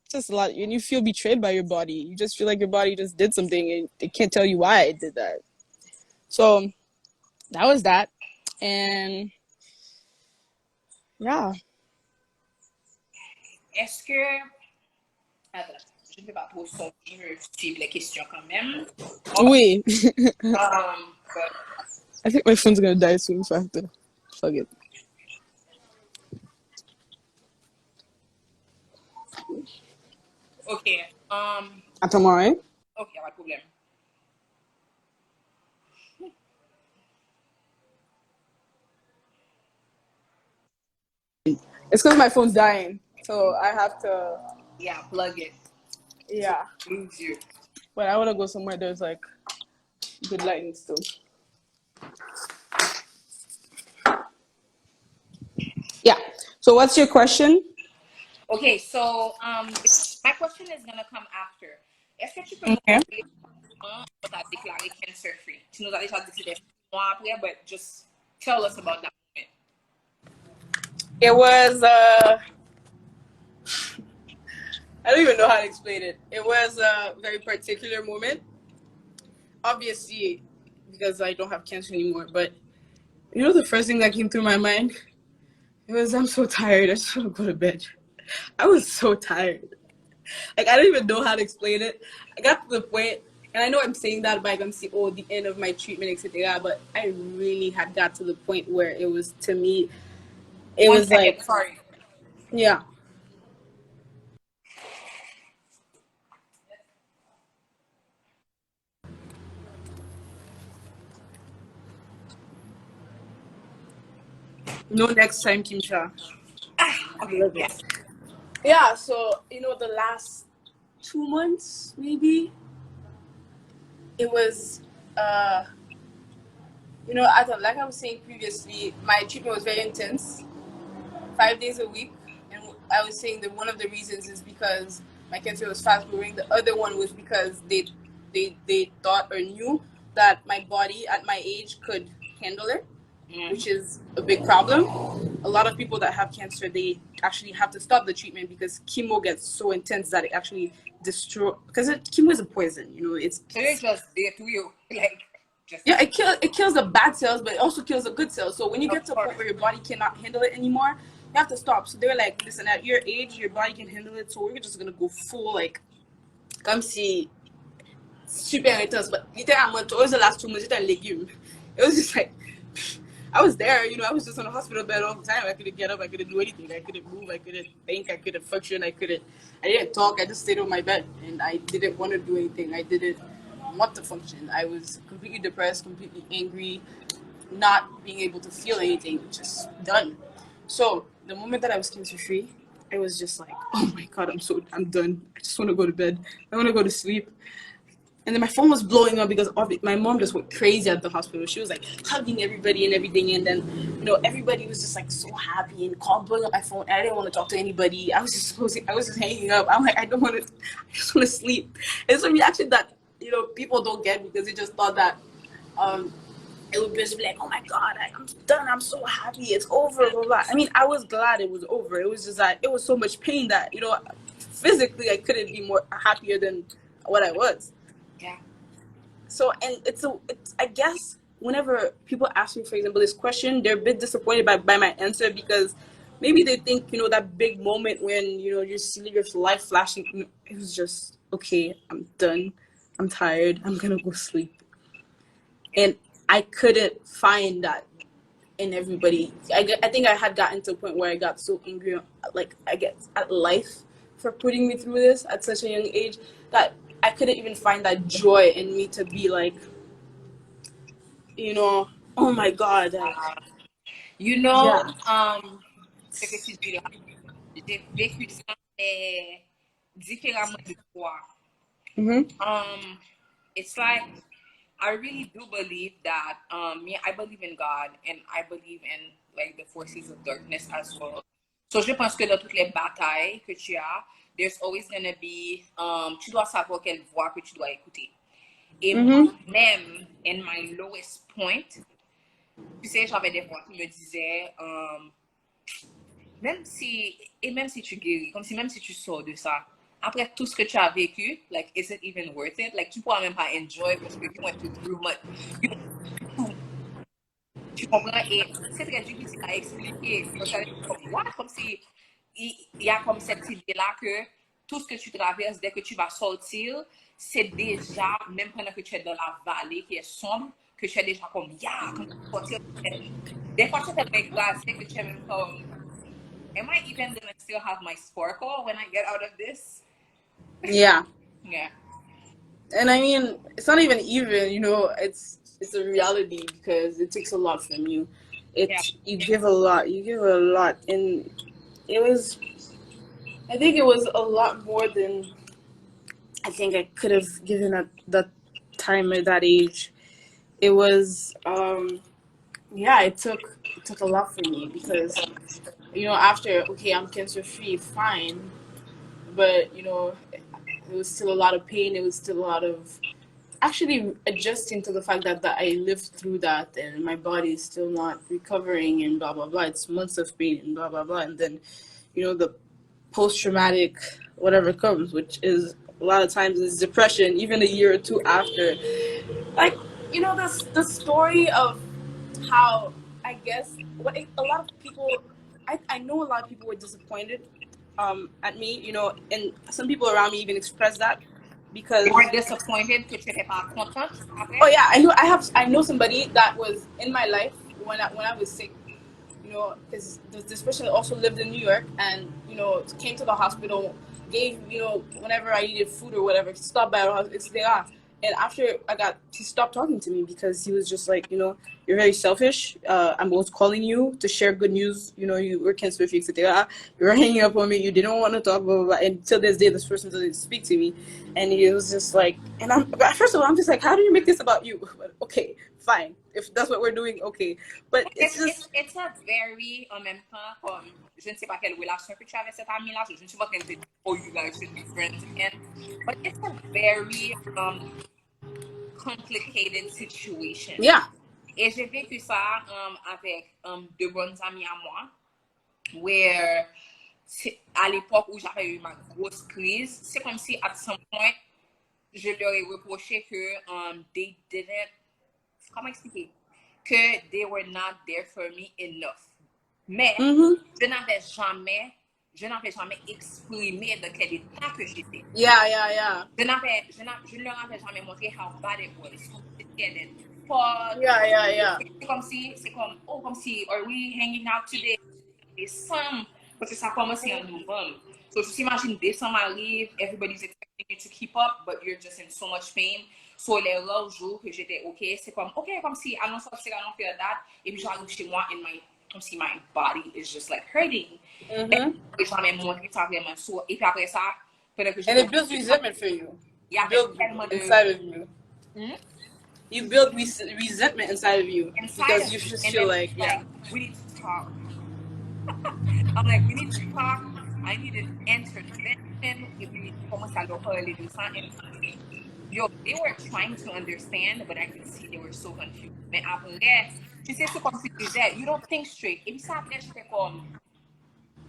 Just a lot, and you feel betrayed by your body. You just feel like your body just did something, and it can't tell you why it did that. So that was that, and yeah. Est-ce que attends, je ne vais pas trop suivre les questions quand même. Oui. But I think my phone's gonna die soon, so I have to plug it. okay. Attends, right? Okay, pas de problème. It's because my phone's dying, so I have to. Yeah, plug it. Yeah. Lose you. But I want to go somewhere there's like good lighting still. Yeah. So what's your question? Okay, so my question is gonna come after. Est-ce que tu peux nous Okay. quand tu as déclaré cancer free? Tu nous as déjà dit que c'était 6 mois après, but just tell us about that moment. It was I don't even know how to explain it. It was a very particular moment. Obviously, because I don't have cancer anymore, but the first thing that came through my mind, it was I'm so tired. I just want to go to bed. I was so tired. Like I don't even know how to explain it. I got to the point, and I know I'm saying that by going to see the end of my treatment, etc. But I really had got to the point where it was, to me, it One was second, like, sorry. yeah. No next time, Kimcha. Okay, Love yeah. it. Yeah, so the last 2 months maybe it was like I was saying previously, my treatment was very intense, 5 days a week, and I was saying that one of the reasons is because my cancer was fast growing. The other one was because they thought or knew that my body at my age could handle it, Mm. which is a big problem. A lot of people that have cancer, they actually have to stop the treatment because chemo gets so intense that it actually destroy. Because chemo is a poison, It's So they just there to you, like just yeah, it kills the bad cells, but it also kills the good cells. So when you of get to a point course. where your body cannot handle it anymore, you have to stop. So they were like, listen, at your age, your body can handle it, so we're just gonna go full like, come see, super intense. But littéralement, it was the last 2 months, c'était un légume. It was just like, I was there, I was just on a hospital bed all the time. I couldn't get up, I couldn't do anything, I couldn't move, I couldn't think, I couldn't function, I didn't talk, I just stayed on my bed and I didn't want to do anything. I didn't want to function. I was completely depressed, completely angry, not being able to feel anything, just done. So the moment that I was cancer free, I was just like, oh my god, I'm done. I just want to go to bed. I want to go to sleep. And then my phone was blowing up because my mom just went crazy at the hospital. She was like hugging everybody and everything. And then, everybody was just like so happy and blowing up my phone. And I didn't want to talk to anybody. I was just hanging up. I'm like, I don't want to, I just want to sleep. And it's a reaction that, people don't get because they just thought that, it would just be like, oh my god, I'm done. I'm so happy. It's over. Blah, blah. I mean, I was glad it was over. It was just that it was so much pain that, physically I couldn't be more happier than what I was. Yeah. So, and it's I guess whenever people ask me, for example, this question, they're a bit disappointed by my answer because maybe they think, that big moment when, you see your life flashing, it was just, okay, I'm done. I'm tired. I'm going to go sleep. And I couldn't find that in everybody. I think I had gotten to a point where I got so angry, like, I guess, at life for putting me through this at such a young age that I couldn't even find that joy in me to be like, oh my god, like, You know, yeah. ce que tu dis là, j'ai vécu ça différemment de toi. Mm-hmm. It's like I really do believe that me, I believe in God and I believe in like the forces of darkness as well. So je pense que dans toutes les batailles que tu as, there's always gonna be tu dois savoir quelle voix que tu dois écouter. Et Mm-hmm. moi-même, in my lowest point, tu sais, j'avais des voix qui me disaient même si tu guéris, comme si même si tu sors de ça, après tout ce que tu as vécu, like, is it even worth it? Like, tu pourras même pas enjoy parce que you went through much, you went through, tu comprends? Et c'est très difficile à expliquer. Parce que comme, what? Comme si, il y a comme cette idée-là que tout ce que tu traverses, dès que tu vas sortir, c'est déjà, même pendant que tu es dans la vallée qui est sombre, que tu es déjà comme, yeah, quand tu vas sortir, des fois, c'est tellement écrasé que tu es même comme, am I even gonna still have my sparkle when I get out of this? Yeah. Yeah. And I mean, it's not even, it's a reality because it takes a lot from you. Yeah. You give a lot, and it was, I think it was a lot more than I think I could have given at that time at that age. It was, yeah, it took a lot for me because, after, okay, I'm cancer free, fine, but, it was still a lot of pain. It was still a lot of actually adjusting to the fact that I lived through that and my body is still not recovering and blah blah blah. It's months of pain and blah blah blah, and then, the post traumatic whatever comes, which is a lot of times is depression, even a year or two after. Like, the story of how, I guess, a lot of people, I know a lot of people were disappointed at me, and some people around me even expressed that You because, were disappointed que tu n'étais pas contente oh après? yeah, I know somebody that was in my life when I was sick, because this person also lived in New York and, came to the hospital, gave, whenever I needed food or whatever, stopped by our house, etc. And after he stopped talking to me because he was just like, you're very selfish. I'm always calling you to share good news. You were cancer free, etc. You're hanging up on me. You didn't want to talk, blah, blah, blah. And till this day, this person doesn't speak to me. And he was just like, first of all, I'm just like, how do you make this about you? But okay, fine. If that's what we're doing, okay. But it's a very, en même temps, comme, je ne sais pas quelle relation que tu as avec cet ami-là. Je ne suis pas en train de dire, oh, you guys should be friends again. But it's a very complicated situation. Yeah. Et j'ai vécu ça avec deux bonnes amies à moi, where à l'époque où j'avais eu ma grosse crise, c'est comme si à some point, je leur ai reproché que they didn't, comment expliquer, que they were not there for me enough. Mais je n'avais jamais exprimé de quel état que j'étais. Yeah. Je ne leur avais jamais montré how bad it was. Yeah. C'est comme si, are we hanging out today? Décembre, parce que ça commence en novembre. So, just imagine décembre arrive, everybody's expecting you to keep up, but you're just in so much pain. So, les rares jours que j'étais OK, c'est comme si, allons sortir, allons faire that, et puis j'arrive chez moi, comme si my body is just like hurting. Et j'en ai montré ça vraiment. So, et puis après ça, and it builds resentment for you. Yeah, build inside of you. You build resentment inside of you because you just feel like, we need to talk. I'm like, we need to talk. I need an intervention. If we commence à leur parler de ça, yo, they were trying to understand, but I could see they were so confused. Mais après, tu sais, c'est comme si tu disais, you don't think straight. Et puis ça, après, j'étais comme,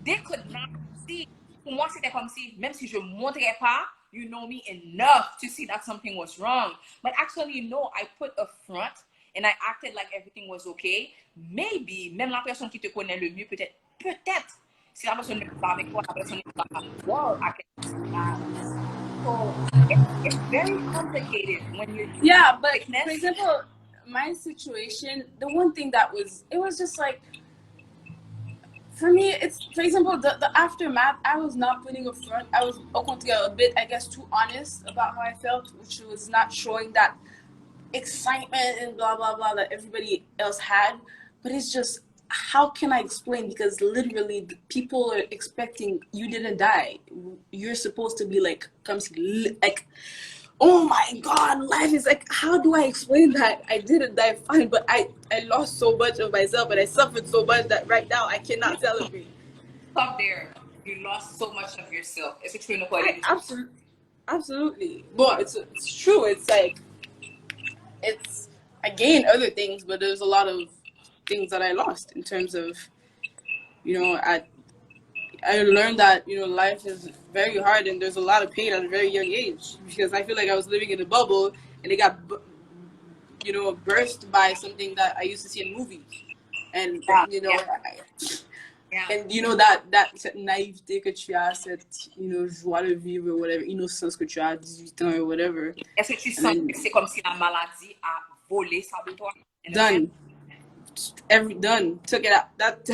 they could not see. Pour moi, c'était comme si, même si je ne montrais pas, you know me enough to see that something was wrong. But actually, no, I put a front and I acted like everything was okay. Maybe, même la personne qui te connaît le mieux, peut-être, si la personne ne peut pas avec toi, la personne ne peut pas avec toi, I can see that. So, it's very complicated when you're doing but sickness. For example, my situation, the one thing that it was just like, for me, it's, for example, the aftermath, I was not putting a front. I was a bit, I guess, too honest about how I felt, which was not showing that excitement and blah, blah, blah that everybody else had. But it's just, how can I explain? Because literally, the people are expecting you didn't die. You're supposed to be like, oh my God, life is like, how do I explain that? I didn't die fine, but I lost so much of myself and I suffered so much that right now I cannot celebrate. Stop there. You lost so much of yourself. It's true. Absolutely. Well, it's true. It's like, I gained other things, but there's a lot of things that I lost in terms of, I learned that, life is very hard and there's a lot of pain at a very young age because I feel like I was living in a bubble and it got, burst by something that I used to see in movies. And, and that cette naïveté que tu as, cette, joie de vivre or whatever, innocence que tu as, 18 ans or whatever. Est-ce que tu sens que c'est comme si la maladie a volé ça de toi? Done. Done. Took it out. That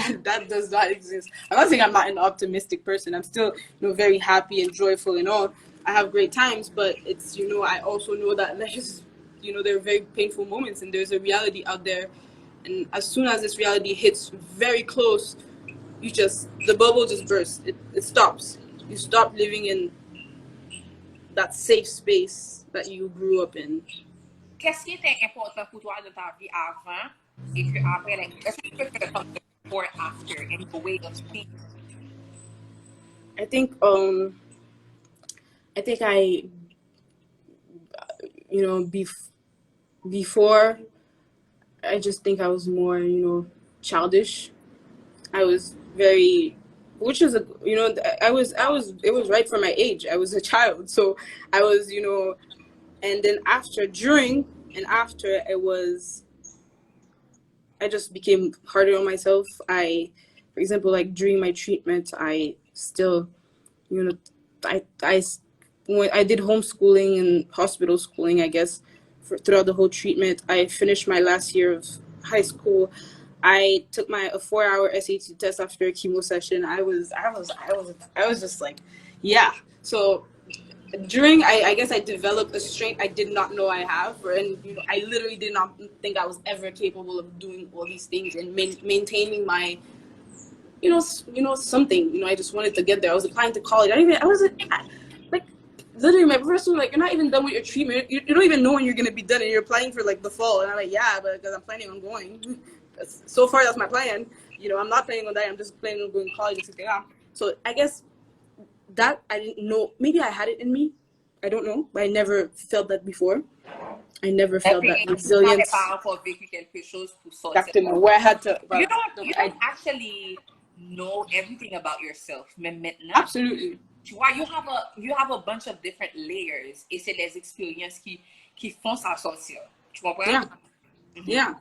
does not exist. I'm not saying I'm not an optimistic person. I'm still, very happy and joyful and all. I have great times, but it's, I also know that life is, there are very painful moments and there's a reality out there. And as soon as this reality hits very close, the bubble just bursts. It stops. You stop living in that safe space that you grew up in. Qu'est-ce qui était important pour toi de ta vie avant et que après, est-ce que tu peux faire comme before and after and the way of seeing? I think I before, I just think I was more, childish. I was very, which is it was right for my age. I was a child, so I was, and then during and after, I just became harder on myself. For example, like during my treatment, I still, I did homeschooling and hospital schooling, I guess, throughout the whole treatment. I finished my last year of high school. I took a 4-hour SAT test after a chemo session. I was just like, yeah. So I guess I developed a strength I did not know I have, and I literally did not think I was ever capable of doing all these things and maintaining my, something. I just wanted to get there. I was applying to college. Like, literally, my professor was like, "You're not even done with your treatment. You don't even know when you're gonna be done, and you're applying for like the fall." And I'm like, "Yeah, but because I'm planning on going. So far, that's my plan. I'm not planning on that. I'm just planning on going to college, etc." So I guess that I didn't know. Maybe I had it in me. I don't know, but I never felt that before. I never felt that resilience. Exactement. Where I had to. You don't actually know everything about yourself, mais maintenant. Absolutely. Tu vois, you have a bunch of different layers, et c'est les expériences qui font ça sortir. Tu comprends? Yeah. Yeah.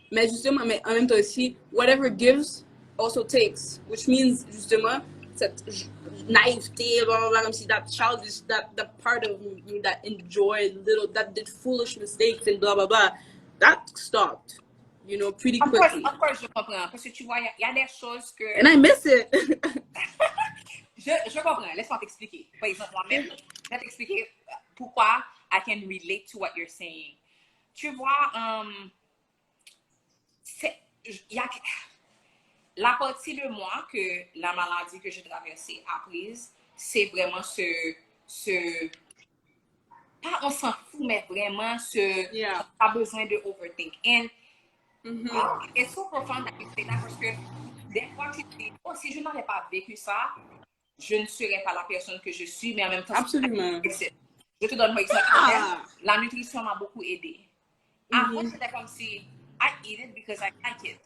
Mais justement, mais en même temps aussi, whatever gives also takes, which means justement cette naïveté, blah, blah, blah, comme si that childish, that part of me that enjoyed that did foolish mistakes and blah blah blah, that stopped, pretty quickly. Of course, je comprends. Parce que tu vois, il y a des choses que. And I miss it. je comprends. Laisse-moi t'expliquer. Par exemple, moi-même, je vais t'expliquer pourquoi I can relate to what you're saying. Tu vois, y a la partie de moi que la maladie que j'ai traversée a prise, c'est vraiment pas on s'en fout, mais vraiment pas besoin de overthink. And it's so profound that you say that parce que des fois tu te dis, oh, si je n'avais pas vécu ça, je ne serais pas la personne que je suis, mais en même temps, absolument. Je te donne un exemple. La nutrition m'a beaucoup aidé. Avant, c'était comme si I eat it because I like it.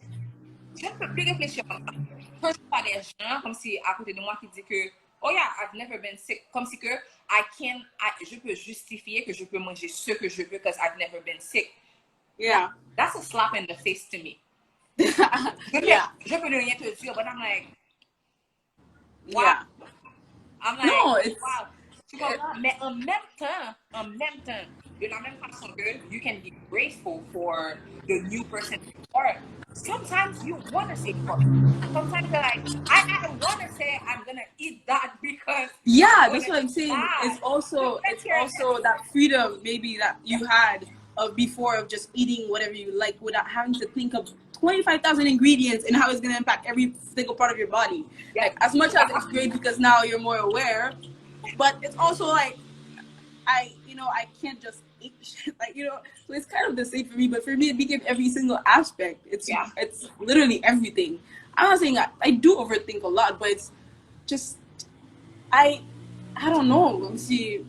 Je ne peux plus réfléchir comme ça. Quand je vois des gens comme si à côté de moi qui disent que oh yeah, I've never been sick, comme si que je peux justifier que je peux manger ce que je veux because I've never been sick. Yeah. That's a slap in the face to me. Yeah. Je peux ne rien te dire, but I'm like, wow. Yeah. I'm like, no, it's, wow. Tu comprends? Mais en même temps, de la même façon que you can be grateful for the new person you are, sometimes you want to say fuck. Sometimes you're like, I don't want to say I'm going to eat that because... Yeah, that's what I'm saying. It's also that freedom maybe that you had before of just eating whatever you like without having to think of 25,000 ingredients and how it's going to impact every single part of your body. Yeah. Like, as much as it's great because now you're more aware, but it's also like, I can't just eat shit. Like, so it's kind of the same for me, but for me, it became every single aspect. It's literally everything. I'm not saying I do overthink a lot, but it's just, I don't know. Je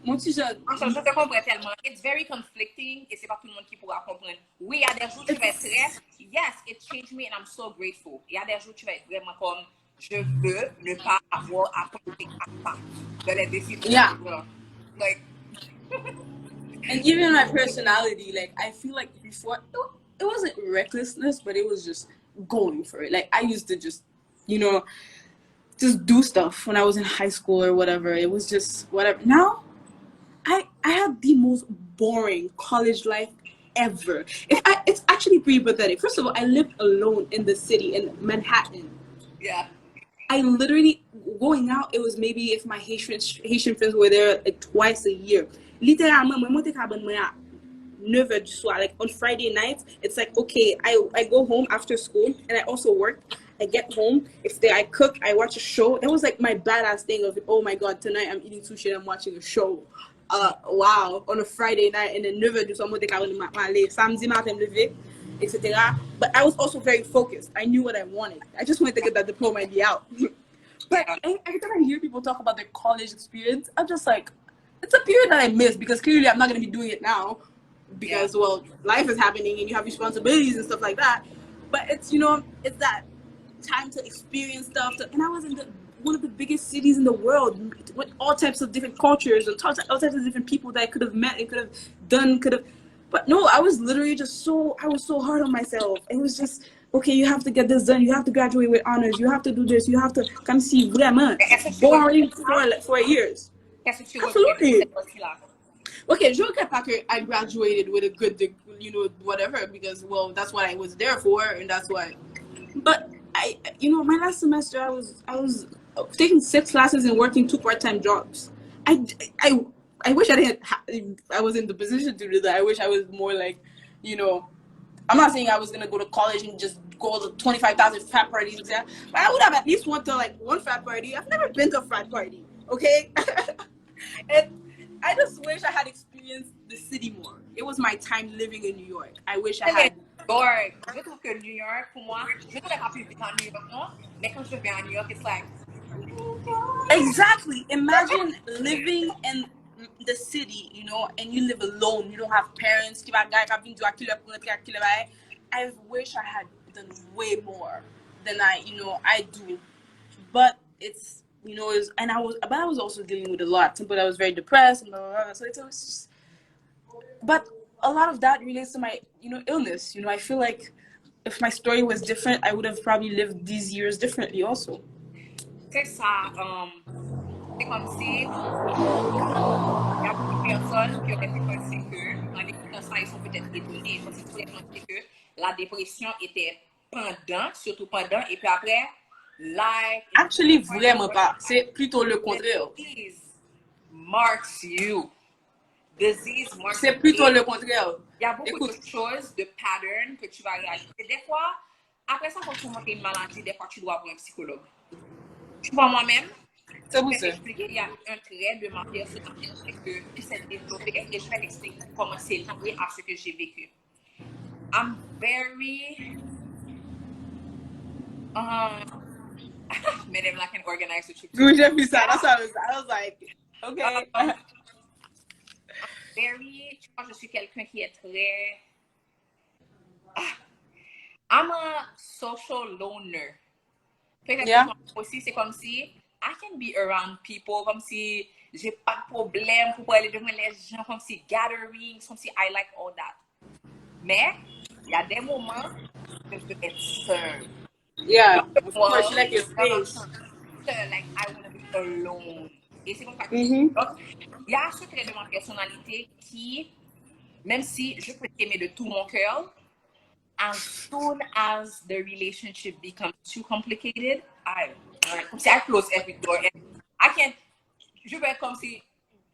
te comprends tellement. It's very conflicting et c'est pas tout le monde qui pourra comprendre. Oui, il y a des jours où tu vas être très, yes, it changed me and I'm so grateful. Il y a des jours où tu vas être vraiment comme, je veux ne pas avoir à penser à ça. De les décisions. Yeah. Like, and even my personality, like, I feel like before, it wasn't recklessness, but it was just going for it. Like, I used to just, just do stuff when I was in high school or whatever. It was just whatever. Now, I had the most boring college life ever. It's actually pretty pathetic. First of all, I lived alone in the city, in Manhattan. Yeah. I literally, going out, it was maybe if my Haitian friends were there like twice a year. Littéralement, moi, monte cabane, moi, 9h du soir. Like, on Friday nights, it's like, okay, I go home after school, and I also work. I get home, I cook, I watch a show. That was like my badass thing of, oh my God, tonight I'm eating sushi and I'm watching a show. Wow, on a Friday night, and then 9h du soir, moi, samedi matin, lever, etc. But I was also very focused. I knew what I wanted. I just wanted to get that diploma and be out. But every time I hear people talk about their college experience, I'm just like, it's a period that I miss because clearly I'm not going to be doing it now because, well, life is happening and you have responsibilities and stuff like that. But it's, it's that time to experience stuff. And I was in one of the biggest cities in the world with all types of different cultures and all types of different people that I could have met and could have done, But no, I was literally I was so hard on myself. It was just, okay, you have to get this done. You have to graduate with honors. You have to do this. You have to come see vraiment boring for years. Absolutely. Okay, je regrette pas que I graduated with a good, whatever, because, well, that's what I was there for, and that's why. But my last semester, I was taking 6 classes and working 2 part-time jobs. I, I, I wish I didn't. I was in the position to do that. I wish I was more like, you know. I'm not saying I was gonna go to college and just go to 25,000 frat parties, but I would have at least went to like one frat party. I've never been to a frat party, okay? And I just wish I had experienced the city more. It was my time living in New York. I wish I had. New York. Je trouve que New York, pour moi, je n'aurais pas pu vivre à New York, non? Mais quand je viens à New York, it's like, Exactly. Imagine living in the city, you know, and you live alone. You don't have parents. I wish I had done way more than I do. But it's, but I was also dealing with a lot. But I was very depressed and blah, blah, blah. So it was just, but a lot of that relates to my, illness. I feel like if my story was different, I would have probably lived these years differently also. c'est ça, c'est comme si il y a beaucoup de personnes qui auraient pu penser que, en écoutant ça, ils sont peut-être étonnés, parce qu'ils pourraient penser que la dépression était pendant, surtout pendant, et puis après, life. Actually, vraiment pas. C'est plutôt le contraire. Disease marks you. Disease marks C'est plutôt le contraire. Il y a beaucoup de choses, de patterns que tu vas réaliser. Des fois, après ça, quand tu montes une maladie, des fois, tu dois avoir un psychologue. Tu vois, moi-même, je vais expliquer, il y a un trait de ma personnalité que s'est développé et je vais expliquer comment c'est lié à ce que j'ai vécu. I'm very Madame, I can organize the trip. Good, j'ai vu ça. That's what I was like, okay. Tu vois, je suis quelqu'un qui est très... I'm a social loner. Peut-être que aussi, c'est comme si I can be around people, comme si j'ai pas de problème pour aller devant les gens, comme si gatherings, comme si I like all that. Mais, il y a des moments que je veux être seule. Yeah, of course, you like your space. Like, I want to be alone. Et c'est comme ça que il y a ce trait de ma personnalité qui, même si je peux t'aimer de tout mon cœur, as soon as the relationship becomes too complicated, comme si I close every door. I can't, je vais être comme si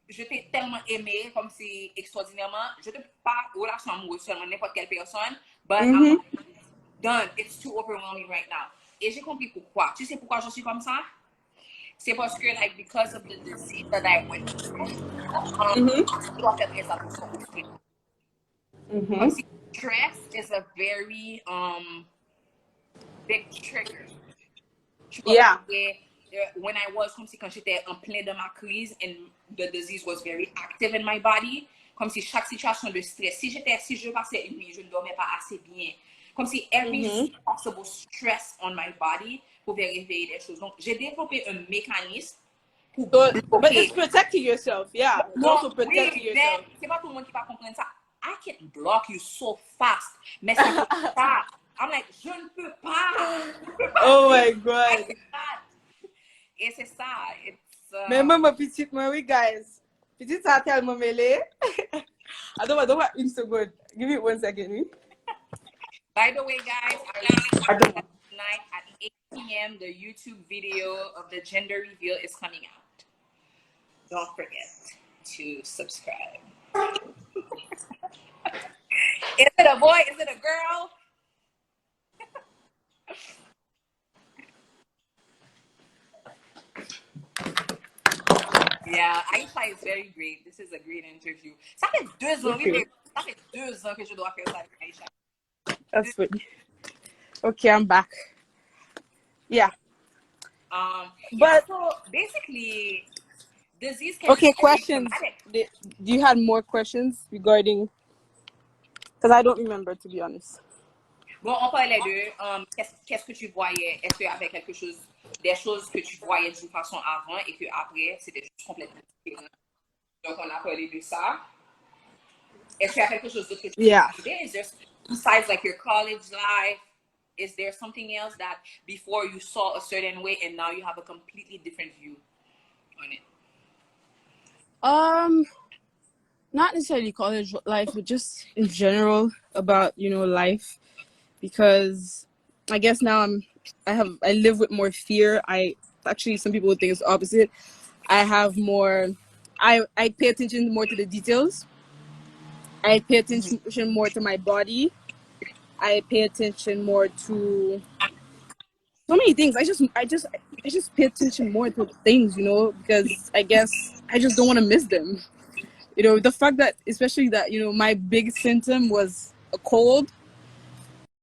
je t'ai tellement aimé, comme si extraordinairement, je ne peux pas relation amoureuse seulement n'importe quelle personne, but I'm done. It's too overwhelming right now. Et j'ai compris pourquoi. Tu sais pourquoi je suis comme ça? C'est parce que, like, because of the disease that I went through, je dois faire très attention au stress. Comme si stress is a very big trigger. Yeah. When I was, comme si quand j'étais en plein de ma crise and the disease was very active in my body, comme si chaque situation de stress, si je passais une nuit, je ne dormais pas assez bien, comme si every possible stress on my body pouvait réveiller des choses. Donc, j'ai développé un mécanisme pour bloquer. But it's protecting yourself, yeah. It's also protecting yourself. C'est pas tout le monde qui va comprendre ça. I can block you so fast. Mais c'est pas. I'm like, je ne peux pas. Oh my God. Et c'est ça. Mais moi, ma petite, oui, guys. Petite, ça a tellement mêlé. I don't want une seconde. Give me 1 second, oui. By the way, guys, tonight at 8 p.m., the YouTube video of the gender reveal is coming out. Don't forget to subscribe. Is it a boy? Is it a girl? Yeah, Aisha is very great. This is a great interview. Ça fait 2 ans, ça fait 2 ans que je dois faire ça avec Aisha. That's funny. Okay, I'm back. Yeah. But so basically, disease can okay, questions. Do you have more questions regarding? Because I don't remember, to be honest. Bon, on parlait de qu'est-ce que tu voyais? Est-ce qu'il y avait quelque chose, des choses que tu voyais d'une façon avant et que après c'était juste complètement différent? Donc on a parlé de ça. Est-ce qu'il y a quelque chose d'autre que tu voyais? Is there, besides like your college life, is there something else that before you saw a certain way and now you have a completely different view on it? Not necessarily college life, but just in general about, life, because I guess now I live with more fear. Some people would think it's the opposite. I have more I pay attention more to the details. I pay attention more to my body. I pay attention more to so many things. I just pay attention more to things, you know, because I guess I just don't want to miss them. You know, the fact that, especially that, you know, my big symptom was a cold,